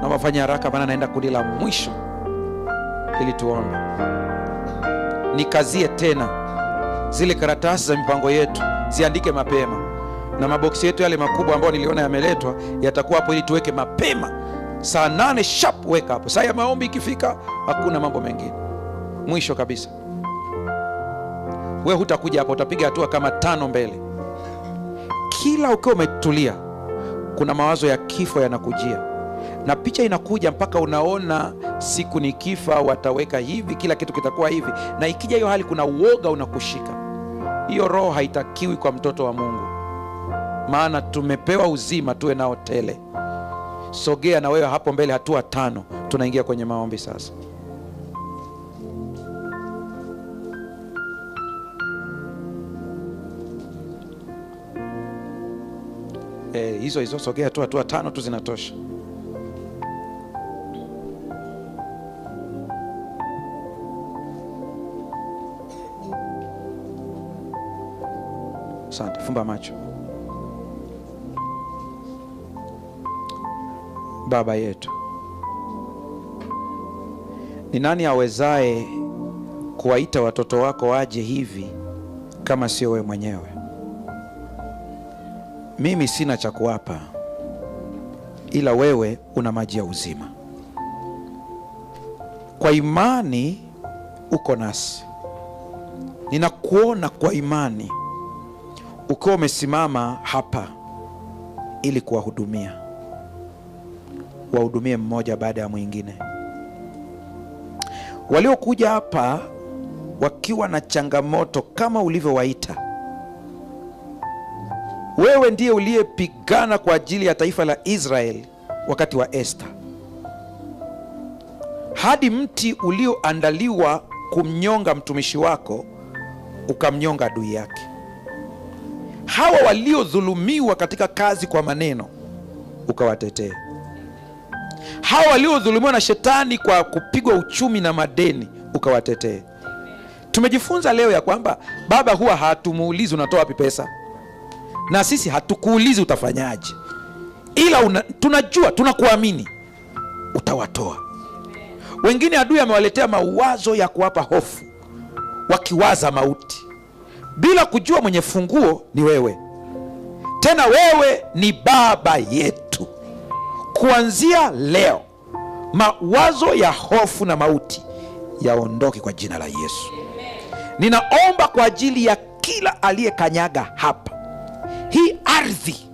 Na wafanya haraka, maana naenda kundi la mwisho ili tuombe. Nikazie tena zile karatasi za mipango yetu, ziandike mapema, na maboksi yetu yale makubwa ambayo niliona yameletwa yatakuwa hapo ili tuweke mapema. Saa 8 sharp weka hapo. Saa ya maombi ikifika hakuna mambo mengine. Mwisho kabisa. wewe hutakuja hapa, utapiga hatua kama 5 mbele. Kila ukiwa umetulia, kuna mawazo ya kifo yanakujia, na picha inakuja mpaka unaona siku nikifa wataweka hivi, kila kitu kitakuwa hivi. Na ikija hiyo hali, kuna uoga unakushika. Hiyo roho haitakiwi kwa mtoto wa Mungu, maana tumepewa uzima tuwe nao tele. Sogea na wewe hapo mbele, hatua 5. Tunaingia kwenye maombi sasa. Hizo sogea tu, hatua 5 tu zinatosha. Asante. Fumba macho. Baba yetu, ni nani awezaye kuwaita watoto wako waje hivi kama sio wewe mwenyewe? Mimi sina cha kuwapa, ila wewe una maji ya uzima. Kwa imani uko nasi. Ninakuona kwa imani ukiwa umesimama hapa ili kuwahudumia. Wahudumie mmoja baada ya mwingine. Waliokuja hapa wakiwa na changamoto kama ulivyowaita. Wewe ndiye uliyepigana kwa ajili ya taifa la Israeli wakati wa Esther, hadi mti ulioandaliwa kumnyonga mtumishi wako ukamnyonga adui yake. Hawa waliodhulumiwa katika kazi kwa maneno ukawatetea. Hawa waliodhulumiwa na shetani kwa kupigwa uchumi na madeni ukawatetea. Tumejifunza leo ya kwamba Baba huwa hatumuulizi unatoa wapi pesa, na sisi hatukuulizi utafanyaje, ila tunajua, tunakuamini utawatoa. Wengine adui amewaletea mawazo ya kuwapa hofu, wakiwaza mauti, bila kujua mwenye funguo ni wewe. Tena wewe ni Baba yetu. Kuanzia leo, mawazo ya hofu na mauti yaondoke kwa jina la Yesu. Ninaomba kwa ajili ya kila aliyekanyaga hapa hii ardhi.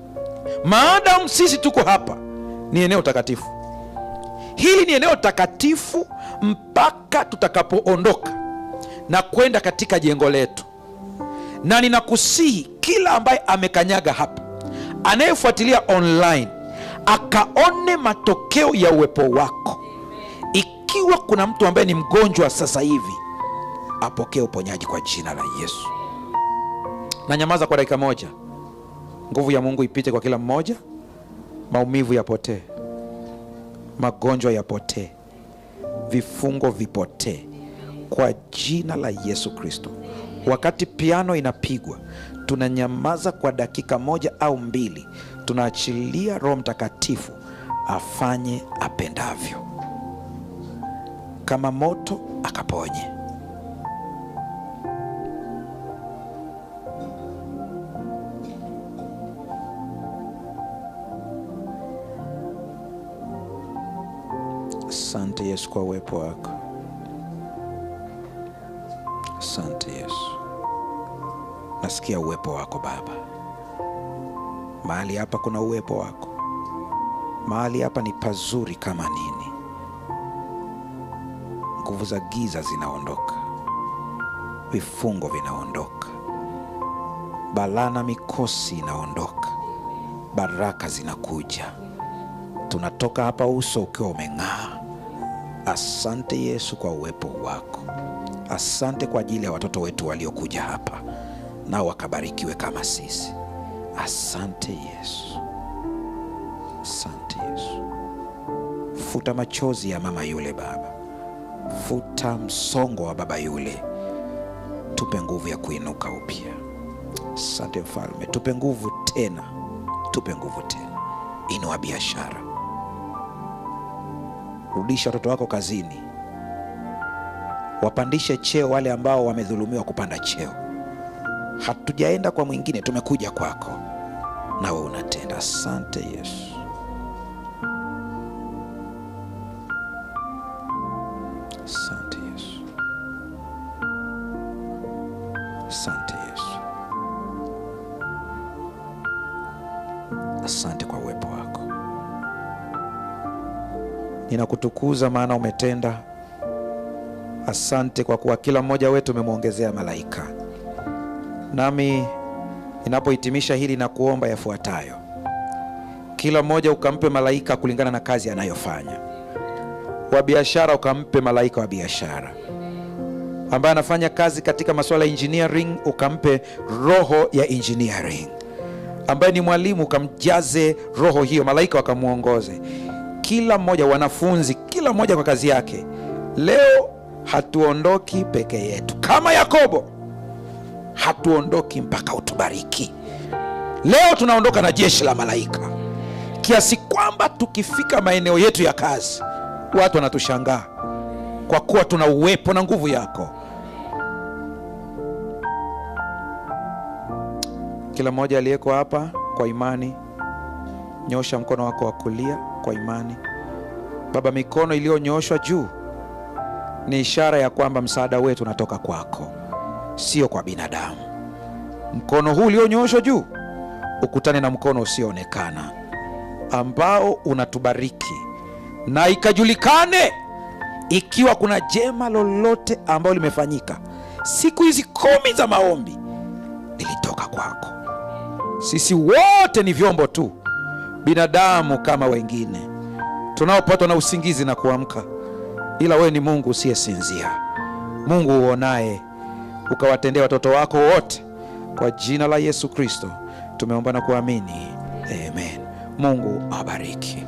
Maadamu sisi tuko hapa, ni eneo takatifu. Hili ni eneo takatifu mpaka tutakapoondoka na kwenda katika jengo letu. Na ninakusihi kila ambaye amekanyaga hapa, anayefuatilia online, akaone matokeo ya uwepo wako. Ikiwa kuna mtu ambaye ni mgonjwa sasa hivi, apokee uponyaji kwa jina la Yesu. Na nyamaza kwa dakika moja. Nguvu ya Mungu ipite kwa kila mmoja. Maumivu yapotee, magonjwa yapotee, vifungo vipotee kwa jina la Yesu Kristo. Wakati piano inapigwa, tunanyamaza kwa dakika 1 au 2. Tunaachilia Roho Mtakatifu afanye apendavyo. Kama moto akaponye. Asante Yesu kwa uwepo wako. Asante Yesu. Nasikia uwepo wako Baba. Mahali hapa kuna uwepo wako. Mahali hapa ni pazuri kama nini. Nguvu za giza zinaondoka, vifungo vinaondoka, balaa na mikosi inaondoka, baraka zinakuja. Tunatoka hapa uso ukiwa umeng'aa. Asante Yesu kwa uwepo wako. Asante kwa ajili ya watoto wetu waliokuja hapa, nao wakabarikiwe kama sisi. Asante Yesu. Asante Yesu. Futa machozi ya mama yule Baba. Futa msongo wa baba yule. Tupe nguvu ya kuinuka upya. Asante Mfalme. Tupe nguvu tena. Tupe nguvu tena. Inua biashara. Rudisha watoto wako kazini. Wapandishe cheo wale ambao wamedhulumiwa kupanda cheo. Hatujaenda kwa mwingine, tumekuja kwako, nawe unatenda. Asante Yesu. Asante Yesu. Ninakutukuza maana umetenda. Asante kwa kuwa kila mmoja wetu umemwongezea malaika. Nami ninapohitimisha hili na kuomba yafuatayo. Kila mmoja ukampe malaika kulingana na kazi anayofanya. Wa biashara ukampe malaika wa biashara. Ambaye anafanya kazi katika masuala ya engineering ukampe roho ya engineering. Ambaye ni mwalimu ukamjaze roho hiyo, malaika wakamuongoze. Kila mmoja, wanafunzi, kila mmoja kwa kazi yake. Leo hatuondoki peke yetu. Kama Yakobo, hatuondoki mpaka utubariki. Leo tunaondoka na jeshi la malaika. Kiasi kwamba tukifika maeneo yetu ya kazi, watu wanatushangaa kwa kuwa tuna uwepo na nguvu yako. Kila mmoja aliyeko hapa kwa imani, nyosha mkono wako wa kulia kwa imani. Baba, mikono iliyonyoshwa juu ni ishara ya kwamba msaada wetu unatoka kwako, sio kwa binadamu. Mkono huu ulionyoshwa juu ukutane na mkono usioonekana ambao unatubariki, na ikajulikane ikiwa kuna jema lolote ambalo limefanyika siku hizi 10 za maombi, lilitoka kwako. Sisi wote ni vyombo tu, binadamu kama wengine, tunaopatwa na usingizi na kuamka. Ila wewe ni Mungu usiyesinzia, Mungu uonaye. Ukawatendea watoto wako wote. Kwa jina la Yesu Kristo tumeomba na kuamini, amen. Mungu abariki.